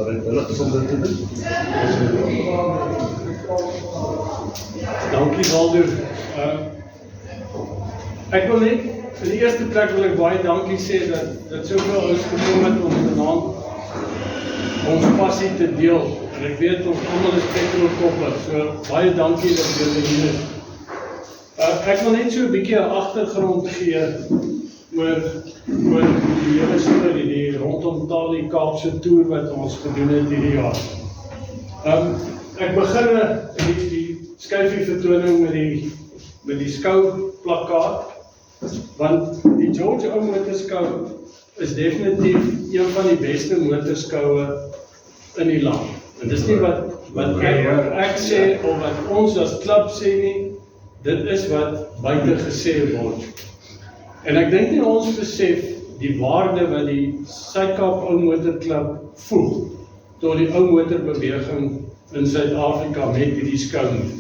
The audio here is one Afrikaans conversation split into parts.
bereidwillig is om dit te doen. Dankie Waldo. Ek wil net, in die eerste plek wil ek baie dankie sê dat soveel ons gekom het om vanaand ons passie te deel. En ek weet ons almal is petrolkoppe, so baie dankie dat julle hier is. Ek wil net so 'n bietjie 'n agtergrond gee oor die hele storie, die rondom Talie Kaapse toer wat ons gedoen het hierdie jaar. Ek begin die skyfie vertoning met die skouplakkaat, want die George ou motorskou is definitief een van die beste motorskoue in die land. En dis nie wat ek sê of wat ons as klub sê nie, dit is wat buite gesê word. En ek dink nie ons besef die waarde wat die Suid-Kaap Ou Motorklub voeg tot die ou motorbeweging in Suid-Afrika met hierdie skou nie.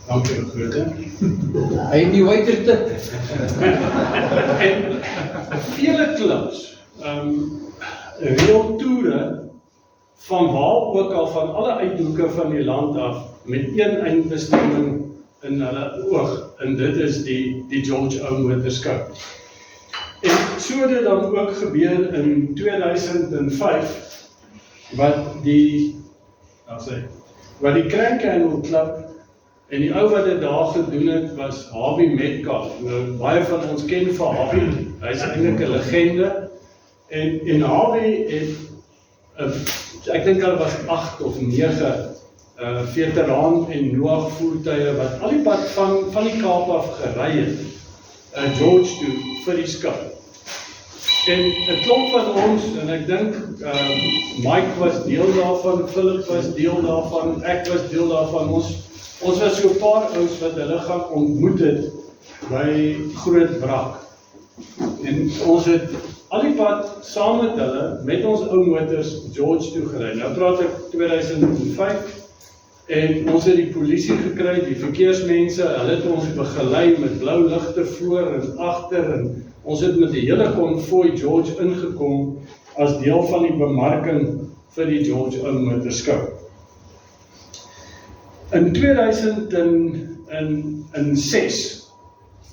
Dankie grote. Hy het die wyterte. En vele klubs, reël toere van waar ook al van alle uithoeke van die land af met een eindbestemming in hulle oog, en dit is die George Ou Motorskou. En so het dit dan ook gebeur in 2005 wat die Krankhandel Club en die ou wat dit daar gedoen het was Harvey Metcalf. Nou, baie van ons ken vir Harvey, hy is eintlik 'n legende. En Harvey het ek dink hulle was 8 of 9 veteraan en Noag voertuie wat al die pad van die Kaap af gery het, George toe vir die skou. En 'n klomp van ons, en ek dink Mike was deel daarvan, Philip was deel daarvan, ek was deel daarvan, ons was so 'n paar ouens wat hulle gaan ontmoet het by Groot Brak. En ons het al die pad saam met hulle, met ons ou motors, George toe gery. Nou praat ek 2005, en ons het die polisie gekry, die verkeersmense, hulle het ons begelei met blou ligte voor en agter, en ons het met die hele konvooi George ingekom as deel van die bemarking vir die George Ou Motorskou. In 2006,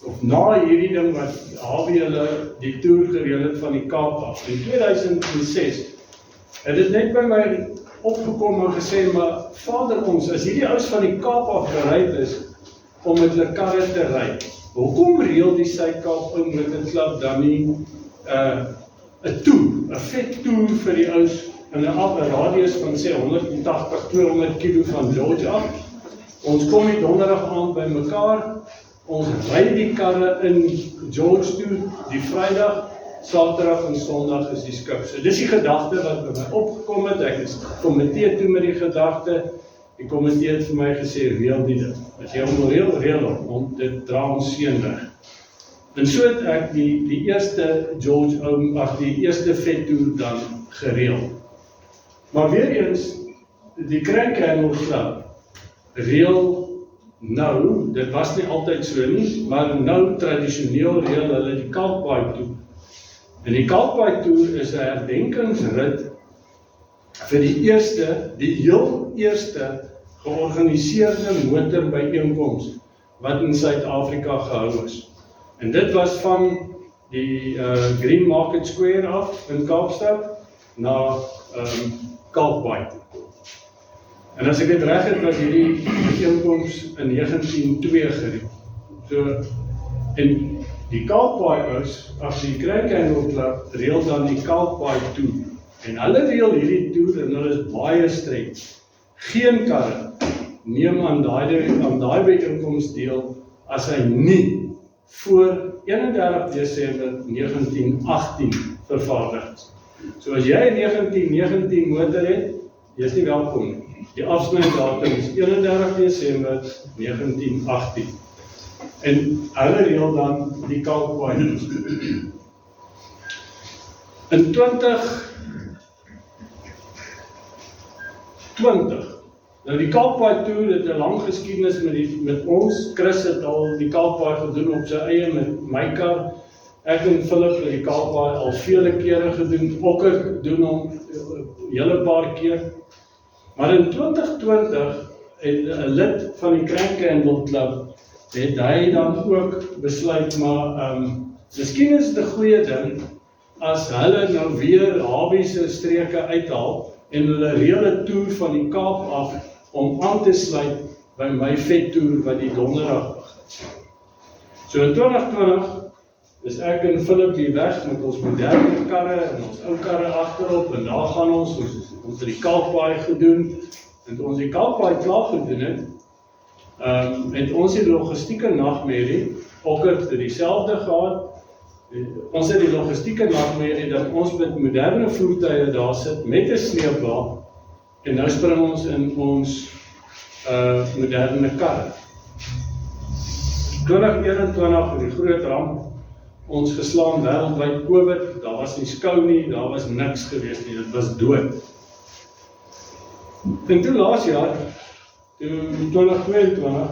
of na hierdie ding wat Harvey hulle die toer gereël het van die Kaap af, in 2006, het dit net by my opgekom en gesê, maar Vader ons, as hierdie ouens van die Kaap af bereid is om met hulle karre te ry, hoekom reël die Suid-Kaap Ou Motorklub dan nie 'n vet toer vir die ouens in 'n radius van sê 180-200 km van George af. Ons kom die donderdag aand by mekaar, ons ry die karre in George toe, die Vrydag, Saterdag en Sondag is die skou. So dis die gedagte wat by my opgekom het, ek is gekommenteer toe met die gedagte, die komitee het vir my gesê, reël dit. As jy hom wil reël hom, want dit dra ons seën weg. En so het ek die eerste George die eerste vettoer dan gereël. Maar weer eens, die Krankhandel Club reël nou, dit was nie altyd so nie, maar nou tradisioneel reël hulle die Kalkbaai toer. En die Kalkbaai toer is 'n herdenkingsrit vir die heel eerste georganiseerde motorbyeenkoms wat in Suid-Afrika gehou is. En dit was van die Green Market Square af in Kaapstad na Kalkbaai toe. En as ek dit reg het, was hierdie bijeenkoms in 1902 gereël. So, en die Kalkbaai is, as die Krankhandel Club reël dan die Kalkbaai toer. En hulle reël hierdie toer en hulle is baie streng. Geen karre neem aan daai bijeenkoms deel as hy nie voor 31 Desember 1918 vervaardig is. So as jy 1919 motor het, jy is nie welkom nie. Die afsnydatum is 31 Desember 1918. En hulle reël dan die Kalkbaai. In 2020, nou die Kalkbaai toer het 'n lang geskiedenis met ons. Chris het al die Kalkbaai gedoen op sy eie met my kar. Ek en Philip het die Kaapbaai al vele kere gedoen, Okker doen hom hele paar keer. Maar in 2020 het 'n lid van die Krankhandel Club het hy dan ook besluit, maar miskien is dit 'n goeie ding as hulle nou weer Habiese streke uithaal en hulle reël 'n toer van die Kaap af om aan te sluit by my vettoer wat die donderdag begin. So in 2020 is ek en Philip hier weg met ons moderne karre en ons ou karre agterop en daar gaan ons het die Kaapbaai gedoen en toe ons die Kaapbaai klaar gedoen het ons die logistieke nagmerrie ook het dieselfde gehad. Ons het die logistieke nagmerrie dat ons met moderne voertuie daar sit met 'n sleepwa en nou spring ons in ons moderne karre. 2021 het die groot ramp ons geslaan wêreldwyd COVID, daar was nie skou nie, daar was niks gewees nie, dit was dood. En toe laas jaar, toe 2022,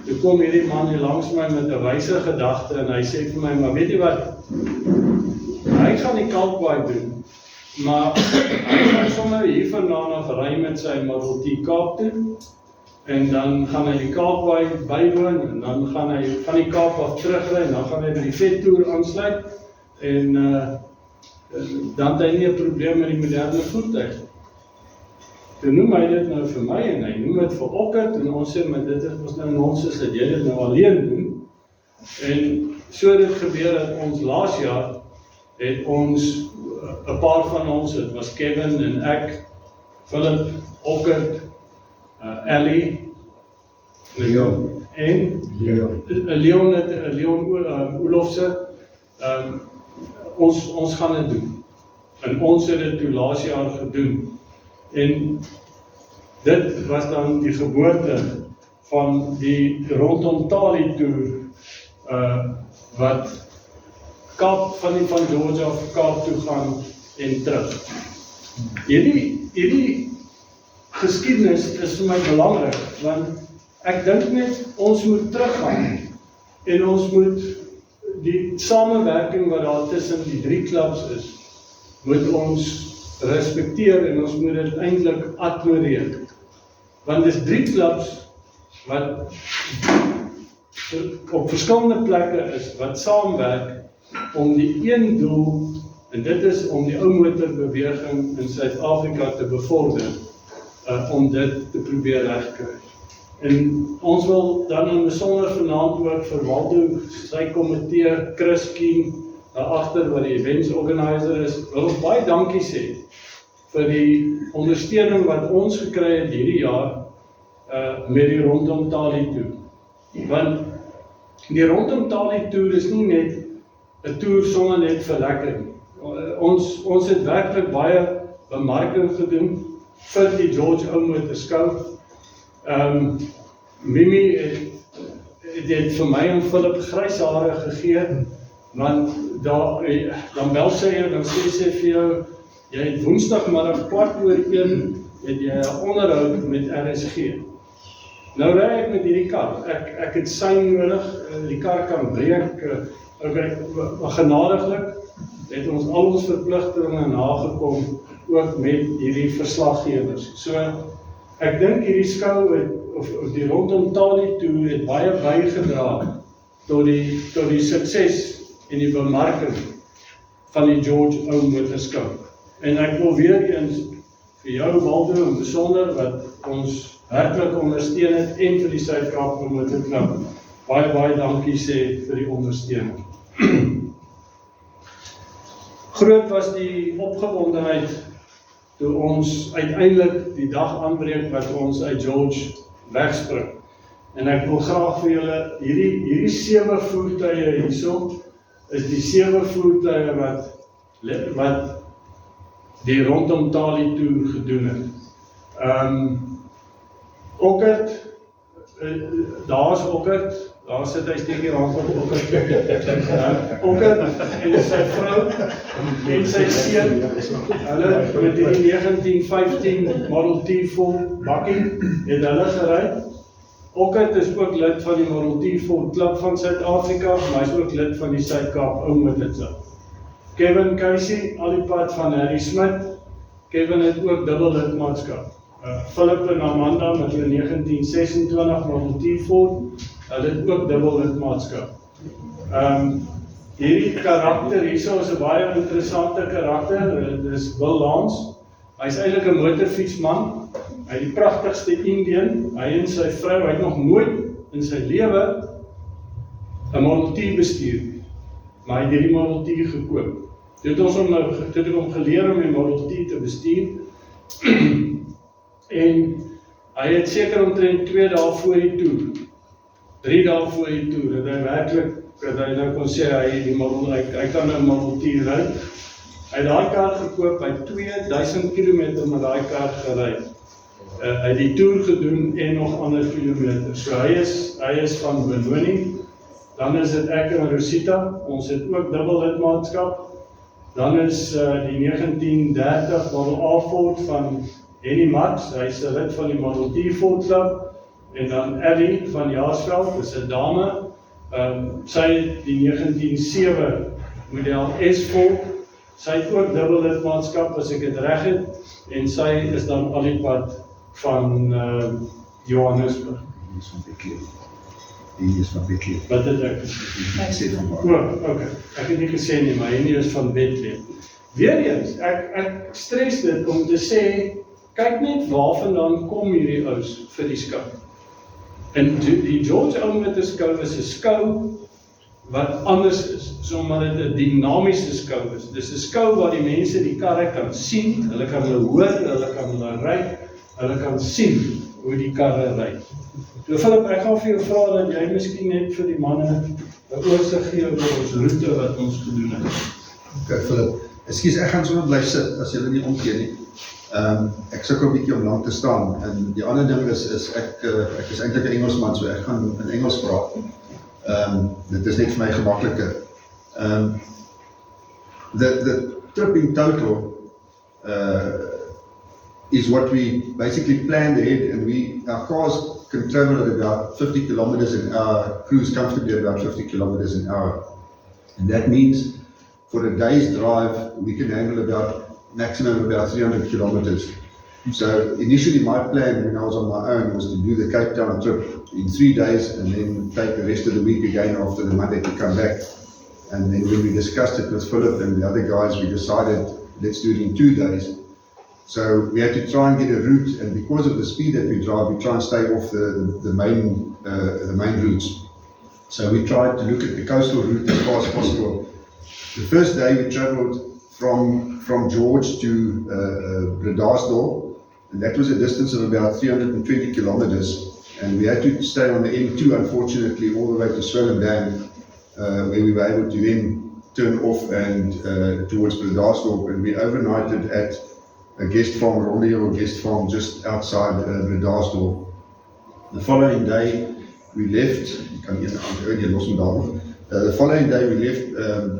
toe kom hierdie man hier langs my met 'n wyse gedagte en hy sê vir my, maar weet jy wat, hy gaan die Kaapbaai doen, maar hy gaan sommer hier vandaan af ry met sy Model T Kaap toe, en dan gaan hy die Kaapbaai bywoon, en dan gaan hy van die Kaap af terugry, en dan gaan hy by die vettoer aansluit, en dan het hy nie 'n probleem met die moderne voertuig. Toe noem hy dit nou vir my, en hy noem dit vir Okkert, en ons sê, maar dit is ons nou nonsens, dat jy dit nou alleen doen, en so dit gebeur dat ons laas jaar, het ons, 'n paar van ons, het was Kevin en ek, Philip, Okkert, Ellie, Leon. en Leon Olofse, ons gaan dit doen. En ons het dit toe laas jaar gedoen. En dit was dan die geboorte van die rondom Tali toer, wat Kaap van Georgia af Kaap toe gaan en terug. Hierdie geskiedenis is vir my belangrik, want ek dink net ons moet teruggaan en ons moet die samewerking wat daar tussen die drie klubs is, moet ons respekteer en ons moet dit eintlik admireer. Want dis drie klubs wat op verskillende plekke is wat saamwerk om die een doel, en dit is om die ou motorbeweging in Suid-Afrika te bevorder, om dit te probeer regkry. En ons wil dan in besonder vanaand ook vir Waldo, sy komitee, Chris Keen, daar agter wat die events organizer is, wil ons baie dankie sê vir die ondersteuning wat ons gekry het hierdie jaar met die rondom Tali toer. Want die rondom Tali toer is nie net 'n toer sommer net vir lekker. Ons het werklik baie bemarking gedoen vir die George ou motorskou. Mimi het vir my en Philip grys hare gegee, want dan bel sy jou, dan sê sy vir jou, jy het woensdagmiddag 1:15 het jy 'n onderhoud met RSG. Nou ry ek met hierdie kar, ek het sein nodig, die kar kan breek, genadiglik het ons al ons verpligtinge nagekom, ook met hierdie verslaggewers. So, ek dink hierdie skou het, of die rondom Tali toer het baie bygedra tot die sukses en die bemarking van die George ou motorskou. En ek wil weer eens vir jou, Waldo, en besonder wat ons werklik ondersteun het en vir die Suid-Kaap Motorklub baie dankie sê vir die ondersteuning. Groot was die opgewondenheid toe ons uiteindelik die dag aanbreek wat ons uit George wegspring. En ek wil graag vir julle, hierdie 7 voertuie hierso, is die 7 voertuie wat die rondom Tali toer gedoen het. Okkert, daar's Okkert, daar sit hy steek die hand op Okkert en sy vrou en sy seun, hulle met die 1915 Model T vol bakkie het hulle gery Okkert is ook lid van die Model T Ford Club van Suid-Afrika, maar hy is ook lid van die Suid-Kaap Ou Motorklub. Kevin Casey, al die pad van Harry Smit. Kevin het ook dubbel lidmaatskap. Philip en Amanda met hulle 1926 Model T Ford, hulle het ook dubbel lidmaatskap. Hierdie karakter hierso is 'n baie interessante karakter, dit is Bill Lance. Hy is eintlik 'n motorfietsman, hy het die pragtigste Indian, hy en sy vrou, hy het nog nooit in sy lewe 'n Model T bestuur, maar hy het hierdie Model T gekoop. Dit het hom geleer om die Model T te bestuur, en hy het seker omtrent 2 dae voor die toer, 3 dae voor die toer, dat hy werklik, dat hy nou kon sê, hy kan nou 'n Model T ry. Hy het daai kar gekoop, hy het 2000 km met daai kar gery. Hy het die toer gedoen en nog ander kilometers. So hy is van Benoni. Dan is dit ek en Rosita, ons het ook dubbel lidmaatskap. Dan is die 1930 Model A Ford van Henny Max, hy is 'n lid van die Model T Ford Club. En dan Ellie van Jaarsveld, dis 'n dame. Sy het die 1907 model S Ford, sy het ook dubbel lidmaatskap as ek dit reg het, en sy is dan al die pad van Johannesburg. Die is van Bekleed. Die is van Bekleed. Wat het ek gesê? Ek sê van waar. O, ok. Ek het nie gesê nie, maar hy is van Bethlehem. Weereens, ek stres dit om te sê, kyk net waarvandaan kom hierdie ouens vir die skou. En die George Ou Motorskou is 'n skou wat anders is, omdat dit 'n dinamiese skou is. Dis 'n skou waar die mense die karre kan sien, hulle kan hulle hoor, hulle kan hulle ry, hulle kan sien hoe die karre ry. So Philip, ek gaan vir jou vra dat jy miskien net vir die manne 'n oorsig gee oor ons roete wat ons gedoen het. Ok, Philip, ekskuus, ek gaan sommer bly sit as julle nie omgee nie. Ek sukkel 'n bietjie om lank te staan, en die ander ding is ek is eintlik 'n Engelsman, so ek gaan in Engels praat. Dit is net vir my gemakliker. The trip in total is what we basically planned ahead, and our cars can travel at about 50 kilometers an hour, cruise comfortably at about 50 kilometers an hour. And that means for a day's drive, we can handle maximum about 300 kilometers. So initially my plan when I was on my own was to do the Cape Town trip in 3 days and then take the rest of the week again after the Monday to come back. And then when we discussed it with Philip and the other guys, we decided let's do it in 2 days. So we had to try and get a route, and because of the speed that we drive, we try and stay off the main routes. So we tried to look at the coastal route as far as possible. The first day we travelled from George to Bredasdorp, and that was a distance of about 320 kilometers. And we had to stay on the N2, unfortunately, all the way to Swellendam, where we were able to then turn off and towards Bredasdorp, and we overnighted at a guest farm, Rondio guest farm, just outside Bredasdorp. The following day we left. The following day we left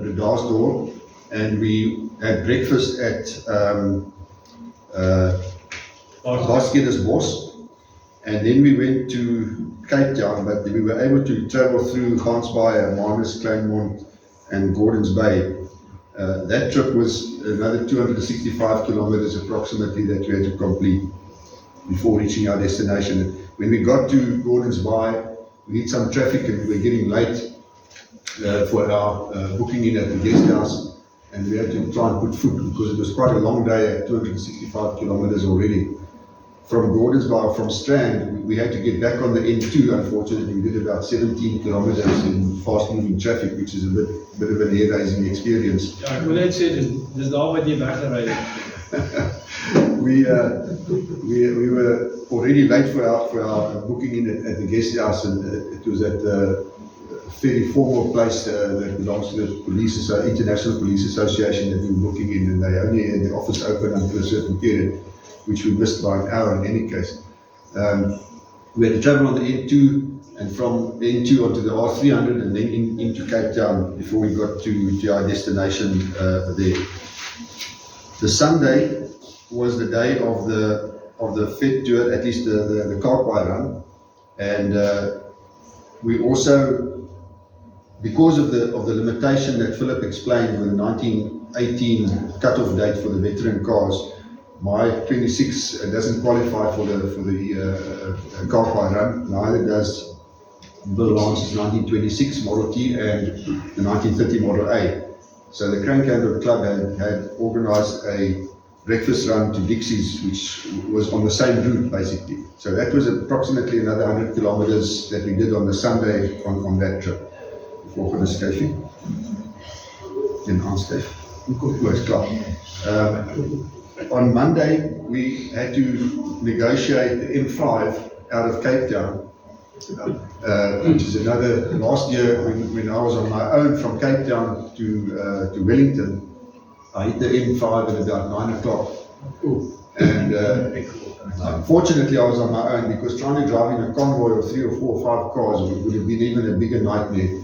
Bredasdorp, and we had breakfast at Basketersbos, and then we went to Cape Town, but we were able to travel through Gansbaai, Manus, Kleinmond and Gordons Bay. That trip was another 265 kilometers approximately that we had to complete before reaching our destination. When we got to Gordons Bay, we hit some traffic and we were getting late for our booking in at the guest house, and we had to try and put food because it was quite a long day at 265 kilometers already. From Gordons Bay, from Strand, we had to get back on the N2. Unfortunately, we did about 17 kilometers in fast-moving traffic, which is a bit of an hair-raising experience. Ja, ek wil net sê, dis daar wat jy weggery het. We were already late for our booking in at the guest house, and it was at a fairly formal place that belongs to the International Police Association that we were booking in, and they only had the office open until a certain period, which we missed by an hour in any case. We had to travel on the N2, and from the N2 onto the R300, and then into Cape Town before we got to our destination there. The Sunday was the day of the Fed tour, at least the Karpai run, And we also, because of the limitation that Philip explained with the 1918 cut-off date for the veteran cars, my 26 doesn't qualify for the car park run. Neither does Bill Lance's 1926 Model T and the 1930 Model A. So the Crank Handle Club had organised a breakfast run to Dixie's, which was on the same route basically. So that was approximately another 100 kilometers that we did on the Sunday on that trip. Voor de schijfje. In aanschijf. Goed, klaar. On Monday, we had to negotiate the M5 out of Cape Town, which is another, last year when I was on my own from Cape Town to Wellington, I hit the M5 at about 9 o'clock. And unfortunately I was on my own, because trying to drive in a convoy of 3 or 4 or 5 cars would have been even a bigger nightmare.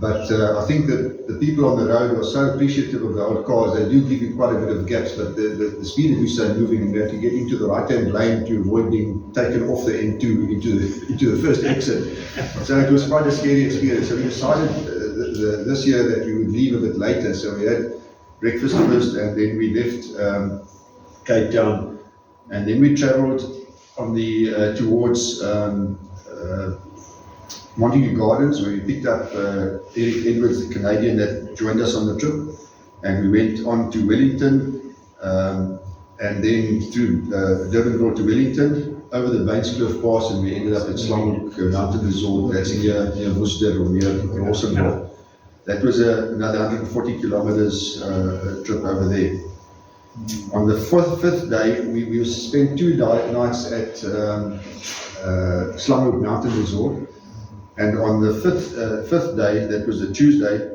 But I think that the people on the road are so appreciative of the old cars. They do give you quite a bit of gaps, but the speed at which they're moving, and we have to get into the right-hand lane to avoid being taken off the N2 into the first exit. So it was quite a scary experience. So we decided this year that we would leave a bit later. So we had breakfast first, and then we left Cape Town, and then we travelled on the towards Montague Gardens, where we picked up Eric Edwards, the Canadian that joined us on the trip, and we went on to Wellington, and then through Durbanville to Wellington, over the Bainskloof Pass, and we ended up at Slanghoek Mountain Resort. That's near Worcester or near Rawsonville. That was another 140 kilometers trip over there. On the fifth day, we spent 2 nights at Slanghoek Mountain Resort. And on the fifth day, that was a Tuesday,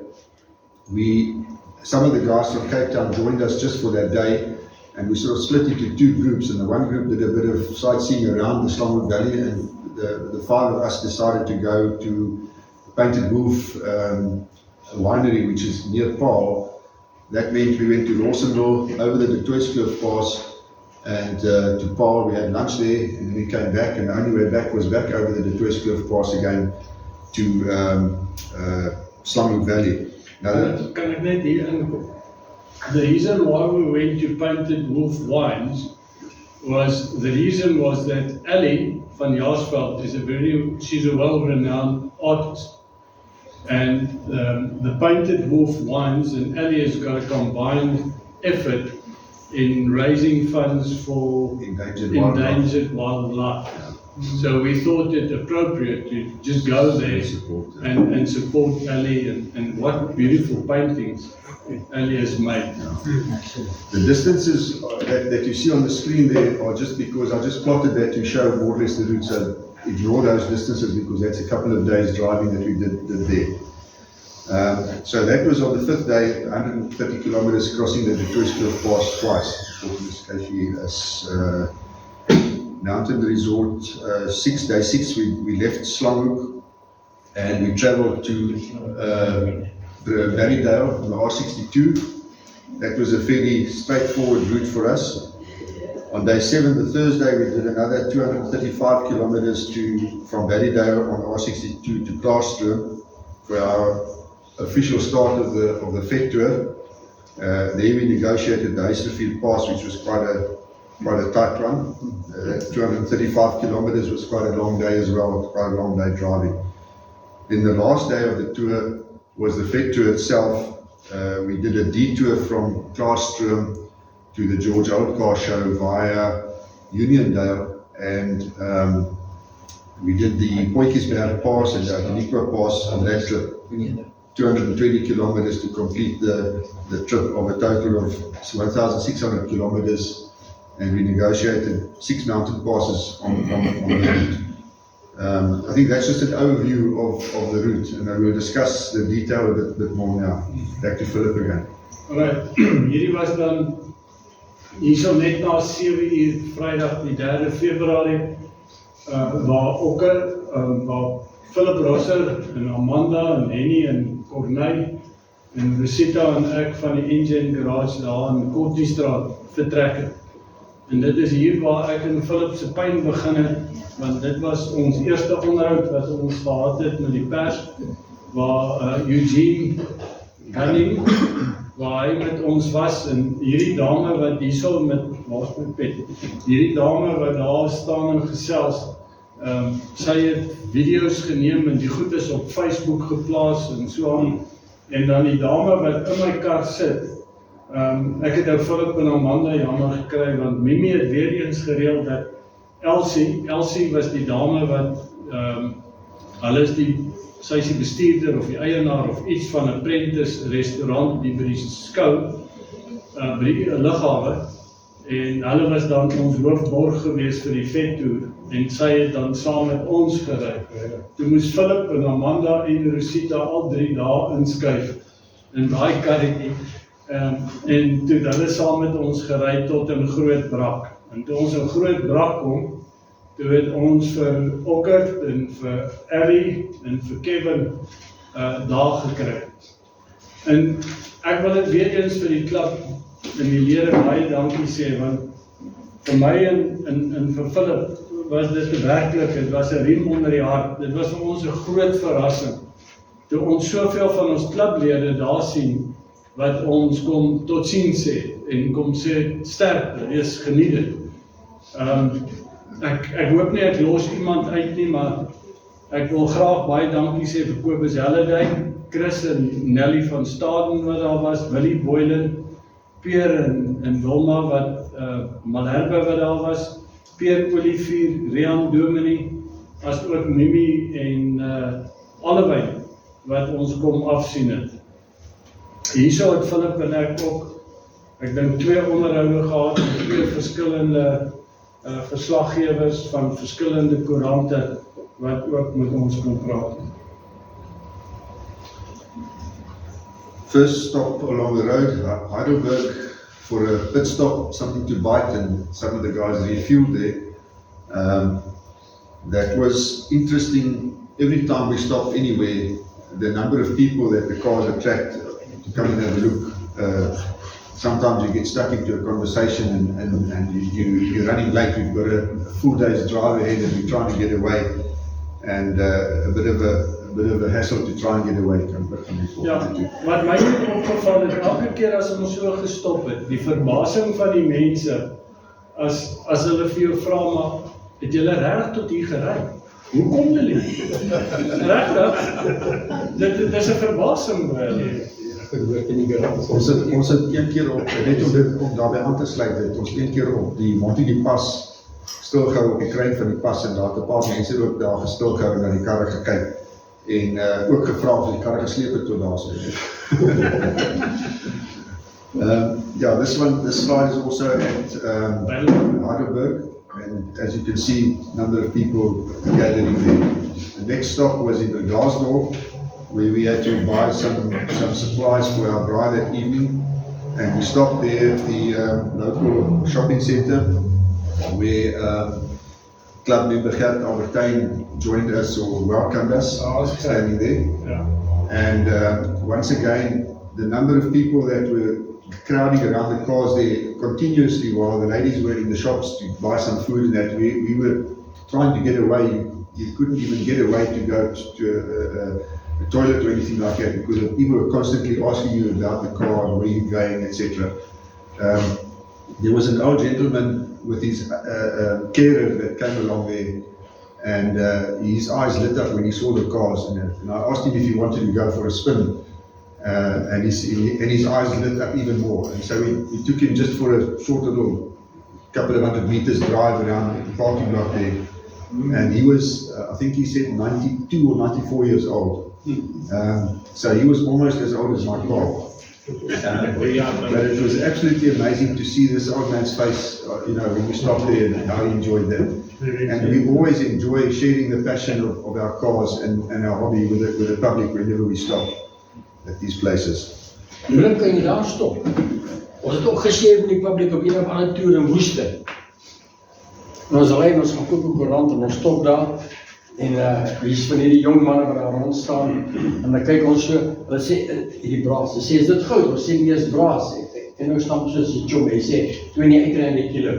some of the guys from Cape Town joined us just for that day, and we sort of split into 2 groups. And the one group did a bit of sightseeing around the Slanghoek Valley, and the 5 of us decided to go to Painted Wolf winery, which is near Paarl. That meant we went to Rawsonville, over the Kloof Pass, and to Paarl. We had lunch there, and we came back, and the only way back was back over the Kloof Pass again to Slanghoek Valley. Now, can I net hier inkom? The reason why we went to Painted Wolf Wines was that Ellie van Jaarsveld she's a well-renowned artist. And the Painted Wolf Wines and Ellie has got a combined effort in raising funds for endangered wildlife. So we thought it appropriate to just go there and support Ellie, and what beautiful paintings Ellie has made. The distances that you see on the screen there are just because I just plotted that to show more or less the route. So ignore those distances, because that's a couple of days driving that we did there. So that was on the 5th day, 130 kilometers crossing the Kloof Pass twice. Mountain Resort, day 6 we left Slanghoek, and we travelled to Berrydale on the R62. That was a fairly straightforward route for us. On day 7, the Thursday, we did another 235 kilometers from Berrydale on the R62 to Klaarstrom for our official start of the FET tour. There we negotiated the Huisrefier Pass, which was quite a tight run. 235 kilometers was quite a long day as well, quite a long day driving. Then the last day of the tour was the FET tour itself. We did a detour from Klaarstrom to the George Old Car Show via Uniondale, and we did the Potjiesberg Pass and the Outeniqua Pass on that trip. 220 kilometers to complete the trip of a total of 1,600 kilometers, and we negotiated 6 mountain passes on the route. I think that's just an overview of the route, and I will discuss the detail a bit more now. Back to Philip again. Alright, hierdie was dan hierso net na 7 uur Vrydag die 3 Februarie, waar Philip Rosser en Amanda en Henny en Corneille en Rosita en ek van die Engine Garage daar in Kortiestraat vertrek het. En dit is hier waar ek in Philip se pyn begin het, want dit was ons eerste onderhoud wat ons gehad het met die pers, waar Eugene Gunning, waar hy met ons was, en hierdie dame wat hierso met, waar's my pet, hierdie dame wat daar staan en gesels, sy het video's geneem en die goed is op Facebook geplaas en so aan, en dan die dame wat in my kar sit, ek het nou Philip en Amanda jammer gekry, want Mimi het weer eens gereeld dat Elsie was die dame wat, hulle is sy is die bestuurder of die eienaar of iets van 'n Prentice restaurant die by die skou, by die lughawe, en hulle was dan ons hoofborg gewees vir die vettoer, en sy het dan saam met ons gery. Toe moes Philip en Amanda en Rosita al 3 dae inskuif in daai karretjie, en toe hulle saam met ons gery tot in Groot Brak. En toe ons in Groot Brak kom, toe het ons vir Okkert en vir Ellie en vir Kevin daar gekry. En ek wil dit weer eens vir die klub en die lede baie dankie sê, want vir my en vir Philip was dit werklik, dit was 'n riem onder die hart, dit was vir ons 'n groot verrassing, toe ons soveel van ons klublede daar sien, wat ons kom tot ziens sê, en kom sê, sterkte, wees geniet dit. Ek hoop nie ek los iemand uit nie, maar ek wil graag baie dankie sê vir Kobus Helledijk, Chris en Nelly van Staden wat daar was, Willie Boylan, Peer en Wilma wat, Malherbe wat daar was, Peer Olivier, Rian Dominee, as ook Mimi en allebei wat ons kom afsien het. Hierso het Philip en ek ook, ek dink 2 onderhoude gehad met 2 verskillende verslaggewers van verskillende koerante wat ook met ons kon praat. First stop along the road, Heidelberg, for a pit stop, something to bite, and some of the guys refueled there. That was interesting. Every time we stopped anywhere, the number of people that the cars attract to come and have a look. Sometimes you get stuck into a conversation and you're running late, you've got a full day's drive ahead and you're trying to get away, and a bit of a hassle to try and get away from Ja, wat my het opgeval het, elke keer as ons so gestop het, die verbasing van die mense, as hulle vir jou vra, maar het julle reg tot hier gery? Hoe kom julle? Regtig? Dit is 'n verbasing by hulle. Ons het een keer op, net om daarbij aan te sluit, het ons een keer op die Montigny pas stilgehou op die kruin van die pas, en daar het 'n paar mense ook daar gestilgehou en na die karre gekyk, en ook gevra of die karre gesleep het tot daar so. Yeah, this slide is also at Heidelberg, and as you can see, a number of people gathering there. The next stop was in Glasgow, where we had to buy some supplies for our bride that evening, and we stopped there at the local shopping centre, where club member Gert Albertijn joined us or welcomed us, standing there. Yeah. And once again, the number of people that were crowding around the cars there continuously while the ladies were in the shops to buy some food, and that we were trying to get away. You couldn't even get away to go to a toilet or anything like that, because people were constantly asking you about the car, where you're going, etc. There was an old gentleman with his carer that came along there, and his eyes lit up when he saw the cars, and I asked him if he wanted to go for a spin, and his eyes lit up even more, and so we took him just for a short little couple of 100 meters drive around the parking lot there, and he was, I think he said 92 or 94 years old. So he was almost as old as my car. But it was absolutely amazing to see this old man's face, when we stopped there, and how he enjoyed that. And we always enjoy sharing the passion of our cars and our hobby with the public whenever we stop at these places. Hoe kan je daar stop? Ons het ook gesê met die publiek op een of ander toer in Woeste. En ons alleen, ons gaan koop op koerant en ons stop daar. En hier is van die jong mannen wat daar rond staan. En dan kyk ons so, hulle sê, die braas, hulle sê, is dit goud? Ons sê, nie is braas. en nou stamp soos die chom, hy sê, 20 uitrein die kilo.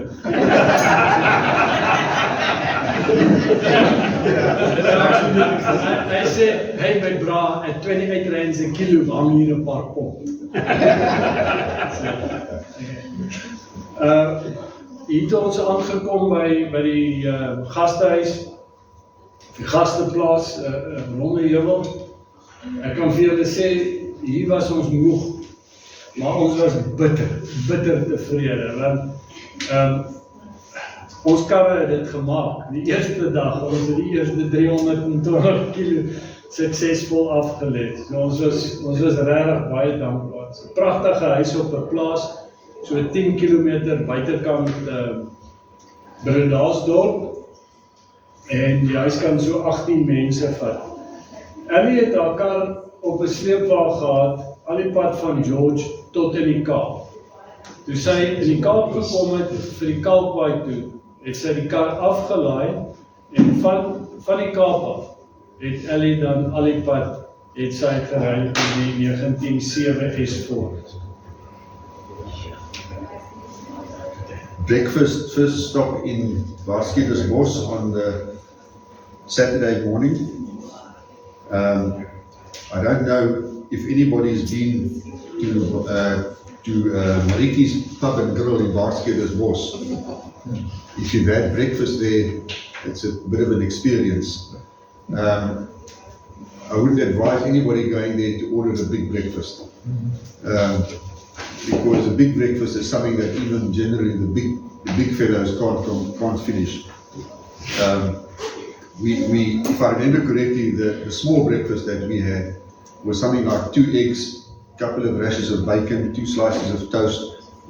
Hy sê, hy my bra, 20 uitrein se kilo, hang hier 'n paar pop. Hier het ons aangekom by die gastehuis, die gasteplaas, Rondeheuwel. Ek kan vir julle sê, hier was ons moeg, maar ons was bitter tevrede, want ons karre het dit gemaak, die eerste dag, ons het die eerste 320 kilo suksesvol afgelet. So ons was regtig baie dankbaar. It's 'n pragtige huis op 'n plaas, so 10 km buitekant Bredasdorp, en die huis kan so 18 mense vat. Ellie het haar kar op 'n sleepwa gehad, al die pad van George tot in die Kaap. Toe sy in die Kaap gekom het vir die Kalkbaai toe, het sy die kar afgelaai, en van die Kaap af het Ellie dan al die pad, het sy gery in die 1907 Ford. Breakfast first stop in Waarschuwersbos on the Saturday morning. I don't know if anybody's been to Mariki's Pub and Grill in Waarschuwersbos. If you've had breakfast there, it's a bit of an experience. I wouldn't advise anybody going there to order a big breakfast. Because a big breakfast is something that even generally the big fellows can't finish. If I remember correctly, the small breakfast that we had was something like 2 eggs, a couple of rashers of bacon, 2 slices of toast,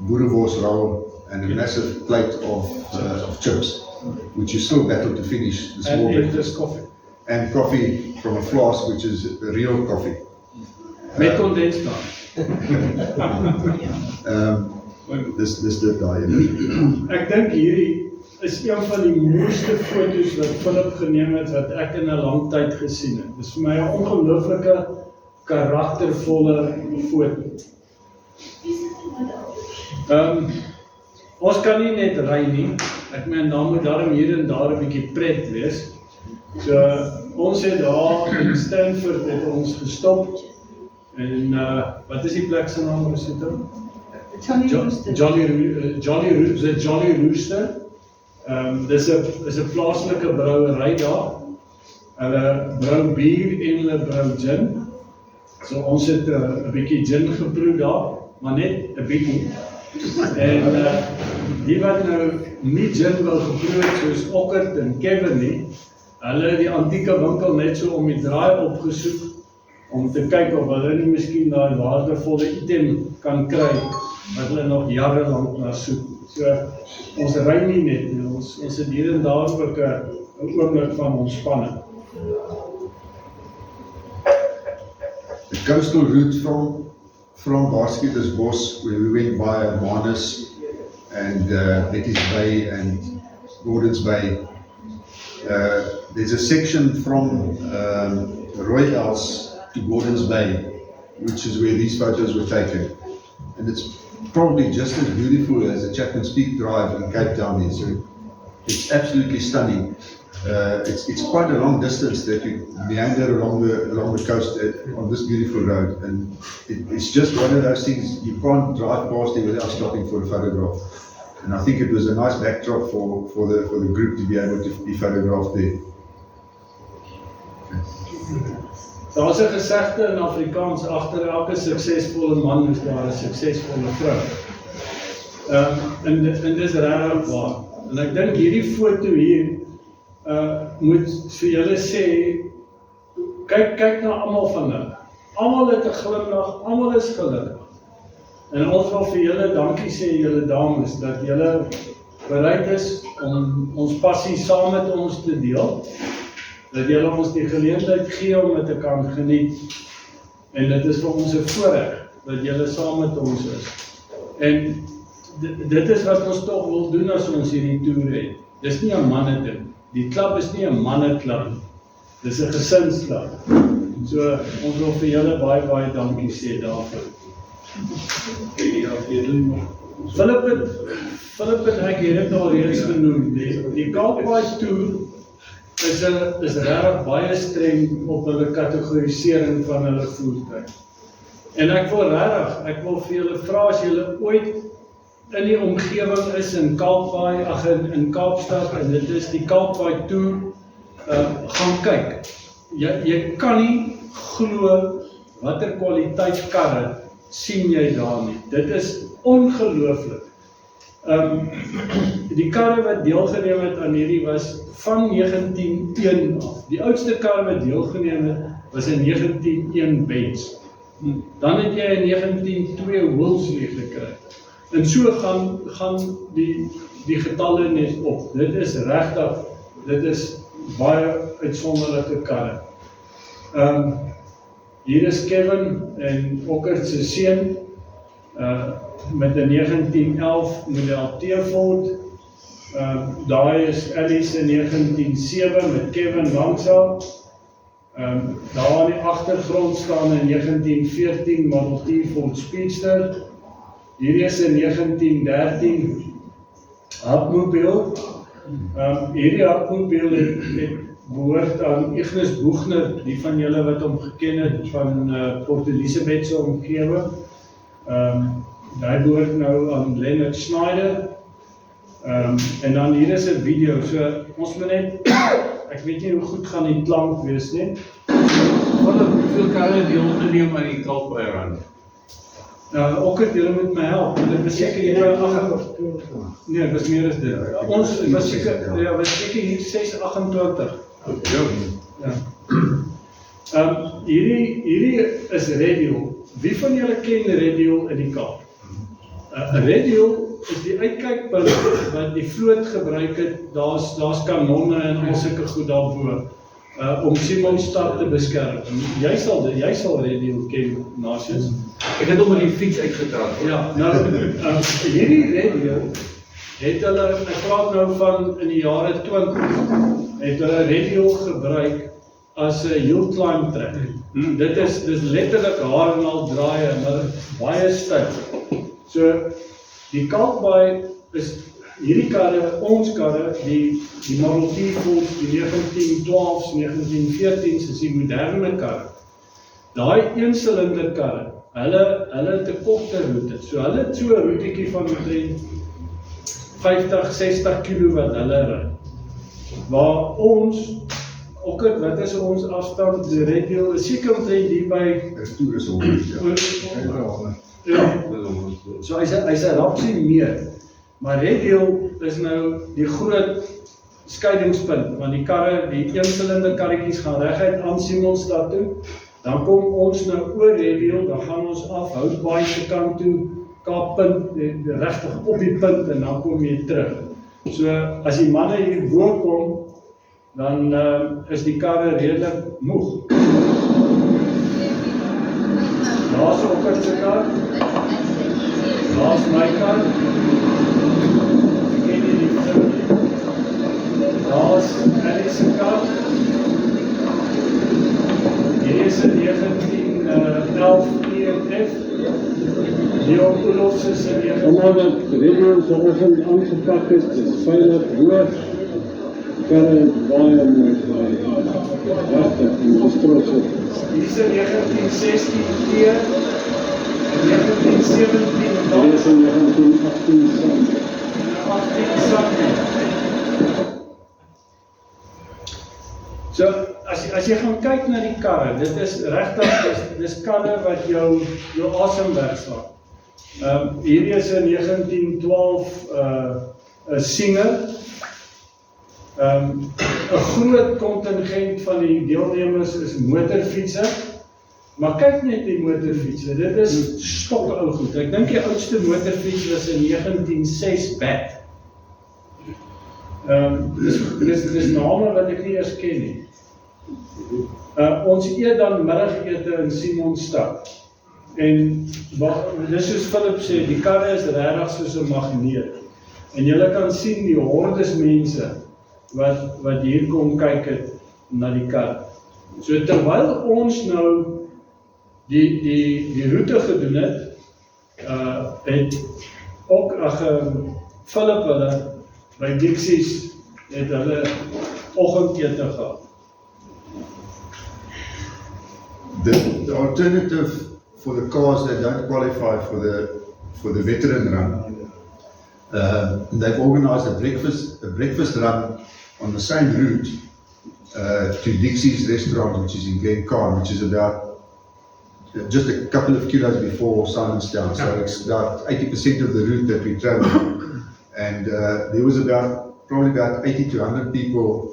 boerewors roll, and a massive plate of chips, which you still battle to finish the small breakfast. Coffee. And coffee from a flask, which is a real coffee. Met kondensmelk. Dis dit daai. Ek dink hierdie is een van die mooiste foto's wat Philip geneem het, wat ek in 'n lang tyd gesien het. Dis vir my 'n ongelooflike, karaktervolle foto. Ons kan nie net ry nie, ek meen, dan moet daarom hier en daar 'n bietjie pret wees. So, ons het daar in Stanford het ons gestop, en wat is die plek se naam, Rosita? Jolly Rooster. Dis 'n plaaslike brouery daar. Hulle brou bier en hulle brou gin. So ons het 'n bietjie gin geproe daar, maar net 'n bietjie. En die wat nou nie gin wil geproe het soos Okkert en Kevin nie, hulle het die antieke winkel net so om die draai opgesoek, om te kyk of hulle nie miskien daai waardevolle item kan kry, wat hulle nog jare lank na soek. So, ons ry nie net nie, ons het hier en daar ook 'n oomblik van ontspanning. The coastal route from Waarschuwersbos, where we went via Manus and Betty's Bay and Gordon's Bay. There's a section from Royals to Gordon's Bay, which is where these photos were taken. And it's probably just as beautiful as the Chapman's Peak Drive in Cape Town is. So it's absolutely stunning. It's quite a long distance that you meander along the coast on this beautiful road, and it's just one of those things you can't drive past it without stopping for a photograph. And I think it was a nice backdrop for the group to be able to be photographed there. Daar is 'n gesegde in Afrikaans, agter elke suksesvolle man is daar 'n suksesvolle vrou. En dis regtig waar. En ek dink hierdie foto hier moet vir julle sê, kyk na almal van hulle. Almal het 'n glimlag, almal is gelukkig. En ons wil vir julle dankie sê, julle dames, dat julle bereid is om ons passie saam met ons te deel. Dat julle ons die geleentheid gee om dit te kan geniet. En dit is vir ons 'n voorreg dat julle saam met ons is. En dit is wat ons tog wil doen as ons hierdie toer het. Dis nie 'n manneding. Die klub is nie 'n manneklub. Dis 'n gesinsklub. So ons wil vir julle baie dankie sê daarvoor. Philip en ek het dit al reeds genoem, die Kaapbaai Tour is regtig baie streng op hulle kategorisering van hulle voertuig. En ek wil vir julle vra as julle ooit in die omgewing is in Kaapbaai, in Kaapstad, en dit is die Kaapbaai Tour, gaan kyk. Jy kan nie glo watter kwaliteit karre sien jy daar nie. Dit is ongelooflik. Die karre wat deelgeneem het aan hierdie was van 1901 af. Die oudste karre wat deelgeneem het was in 1901 Benz. Dan het jy in 1902 Wolseley gekry. En so gaan die getalle net op. Dit is regtig, dit is baie uitsonderlike karre. Hier is Kevin en Okkert se seun met 'n 1911 model T-Ford. Daai is Alice in 1907 met Kevin Langsaal. Daar in die agtergrond staan 'n 1914 Model T Ford Speedster. Hierdie is 'n 1913 Hartmobile. Hierdie Hartmobile het behoort aan Ignis Boegner, die van julle wat hom geken het van Port Elizabeth se omgewing. Hy behoort nou aan Leonard Schneider. En dan hier is 'n video, so ons moet net, ek weet nie hoe goed gaan die klank wees nie. Hoeveel karre deelgeneem aan die Kaapbaai Run? Okkert, julle moet my help. Hulle was seker hier nee, het was meer as dit. Ons was seker hier 628. Ja. Hierdie is radio. Wie van julle ken radio in die Kaap? Radio is die uitkykpunt wat die vloot gebruik het. Daar's kanonne en al sulke goed daarbo om Simonstad te beskerm. Jy sal radio ken, Nasius. Ek het hom met die fiets uitgetrap. Ja, nou, hierdie radio het hulle, ek praat nou van in die jare 20, het hulle radio gebruik as 'n hill climb track. Dit is letterlik haar en al draaie, maar baie styf. So, die Kaapbaai is hierdie karre, ons karre, die Model T Ford, die 1912s, 1914s, is die moderne karre. Daai een-silinder karre, hulle het 'n korter roete. So hulle het so 'n roetetjie van omtrent 50, 60 km wat hulle ry. Waar ons, Okkert, wat is ons afstand, die radio, is seker omtrent hier by... Toer is 100, ja. So hy's 'n rapsie meer. Maar radio is nou die groot skeidingspunt, want die karre, die een-silinder karretjies gaan reguit aan Simonstad toe. Dan kom ons nou oor radio, dan gaan ons af Houtbaai se kant toe, Kaappunt, regtig op die punt en dan kom jy terug. So as die manne hier bo kom, dan is die karre redelik moeg. Daar's Okkert se kar. Daar's my kar. Ken jy die film? Daar's Alice se kar. Hier is 'n 1911 EF. Leon Olofs is 'n 1911. Omdat het radio vanoggend aangepak is veilig hoog. Karre baie mooi gery. Regtig, ons is trots op. Hier is 'n 1916 T, 1917 Dit is 'n 1918 Sun. 18 Sun. So, as jy gaan kyk na die karre, dit is regtig, dis karre wat jou asem wegslaan. Hierdie is 'n 1912 'n Singer. 'n groot kontingent van die deelnemers is motorfietser. Maar kyk net die motorfietser, dit is stokou goed. Ek dink die oudste motorfiets was in 1906 Bat. Dis name wat ek nie eers ken nie. Ons eet dan middagete in Simonstad. En dis soos Philip sê, die karre is regtig soos 'n magneet. En julle kan sien die hordes mense wat hier kom kyk het na die kar. So terwyl ons nou die roete gedoen het, het ook, Philip hulle, by Dixie's, het hulle oggendete gehad. The alternative for the cars that don't qualify for the veteran run, they've organised a breakfast run on the same route to Dixie's restaurant, which is in Glencairn, which is about just a couple of kilos before Simonstown. So it's about 80% of the route that we travel. And there was probably about 80 to 100 people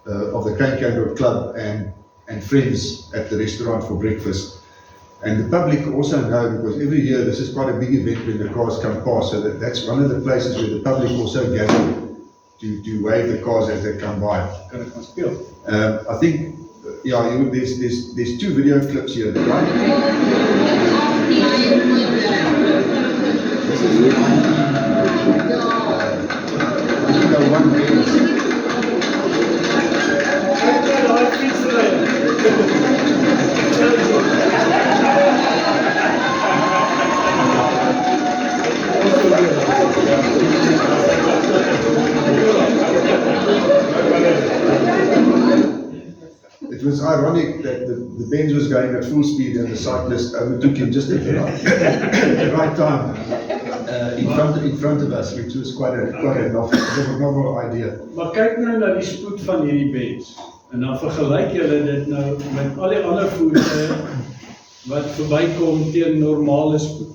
of the Crane Candle Club and friends at the restaurant for breakfast. And the public also know, because every year this is quite a big event when the cars come past, so that's one of the places where the public also gather to wave the cars as they come by. I think, there's two video clips here, right? This is one Benz. It was ironic that the Benz was going at full speed and the cyclist overtook him just at the right time in front of us, which was quite a novel idea. Maar kyk nou na die spoed van hierdie Benz, en dan vergelyk julle dit nou met al die ander voertuie wat verbykom teen normale spoed.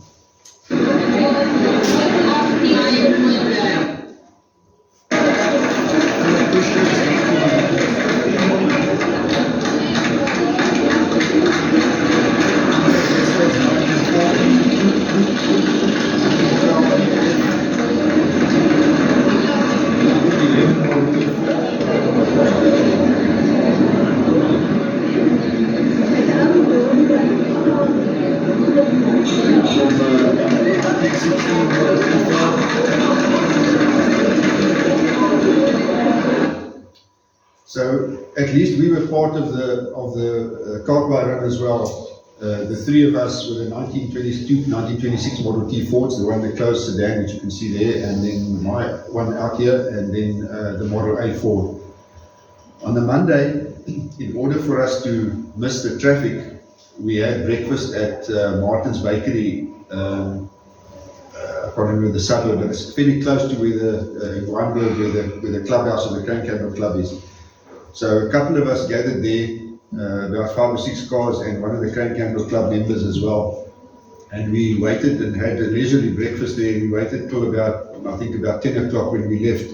So at least we were part of the Kartbui run as well. The three of us were the 1922, 1926 Model T Fords, the one that closed sedan, which you can see there, and then my one out here, and then the Model A Ford. On the Monday, in order for us to miss the traffic, we had breakfast at Martin's Bakery. I can't remember the suburb, but it's fairly close to where in Wynberg, where the clubhouse of the Crane Candle Club is. So a couple of us gathered there, about 5 or 6 cars and one of the Crane Candle Club members as well. And we waited and had a leisurely breakfast there. We waited till I think about 10 o'clock when we left.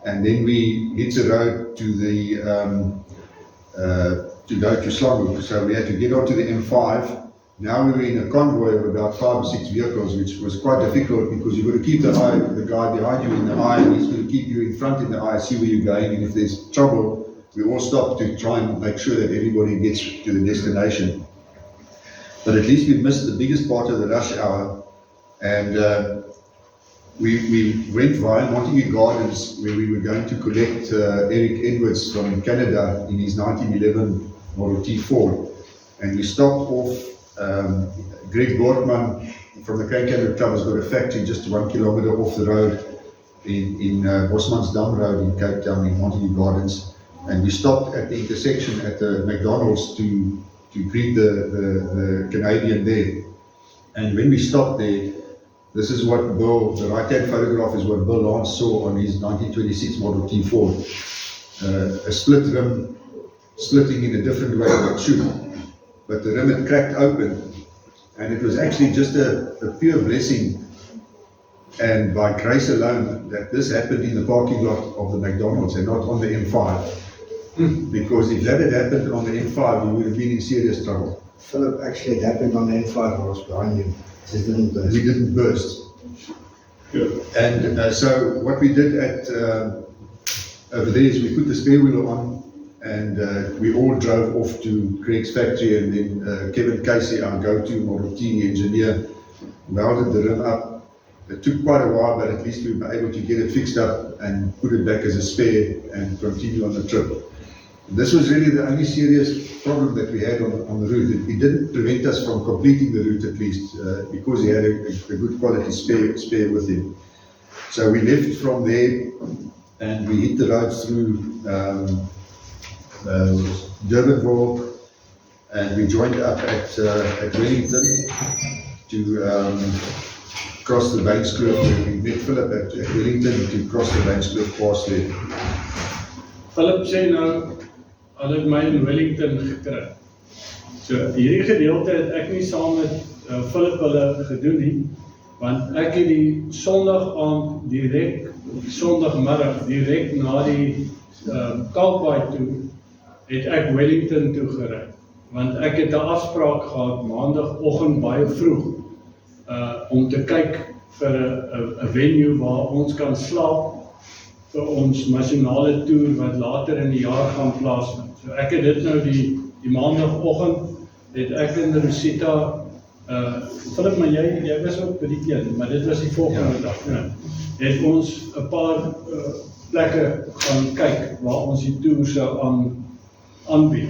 And then we hit the road to go to Slanghoek. So we had to get onto the M5. Now we were in a convoy of about 5 or 6 vehicles, which was quite difficult because you've got to keep the guy behind you in the eye, and he's going to keep you in front in the eye, see where you're going, and if there's trouble, we all stop to try and make sure that everybody gets to the destination. But at least we missed the biggest part of the rush hour, and we went via Montague Gardens, where we were going to collect Eric Edwards from Canada in his 1911 Model T Ford, and we stopped off. Greg Bortman from the Crane Candle Club has got a factory just 1 kilometer off the road in Bosmansdam Road in Cape Town in Montague Gardens, and we stopped at the intersection at the McDonald's to greet the Canadian there. And when we stopped there, this is what Bill, the right-hand photograph is what Bill Lance saw on his 1926 Model T Ford. A split rim splitting in a different way than it should. But the rim had cracked open, and it was actually just a pure blessing and by grace alone that this happened in the parking lot of the McDonald's and not on the M5. Because if that had happened on the M5, we would have been in serious trouble. Philip, actually it happened on the M5, I was behind you. Just didn't burst. We didn't burst. Good. And so what we did over there is we put the spare wheel on, and we all drove off to Craig's factory, and then Kevin Casey, our go-to Model T engineer, welded the rim up. It took quite a while, but at least we were able to get it fixed up and put it back as a spare and continue on the trip. This was really the only serious problem that we had on the route. It didn't prevent us from completing the route at least, because he had a good quality spare with him. So we left from there and we hit the road through Durbanville, and we joined up at Wellington to cross the Bankskloof. We met Philip at Wellington to cross the Bankskloof Pass there. Philip sê nou, hulle het my in Wellington gekry. So hierdie gedeelte het ek nie saam met Philip hulle gedoen nie, want ek het die Sondag aand direk, Sondagmiddag direk na die Kalkbaai toe, het ek Wellington toe gery. Want ek het 'n afspraak gehad maandagoggend baie vroeg om te kyk vir 'n venue waar ons kan slaap vir ons nasionale toer wat later in die jaar gaan plaasvind. So ek het dit nou die maandagoggend het ek en Rosita Philip, maar jy was ook by die een, maar dit was die volgende dag. Ja. Het ons 'n paar plekke gaan kyk waar ons die toer sou aanbied.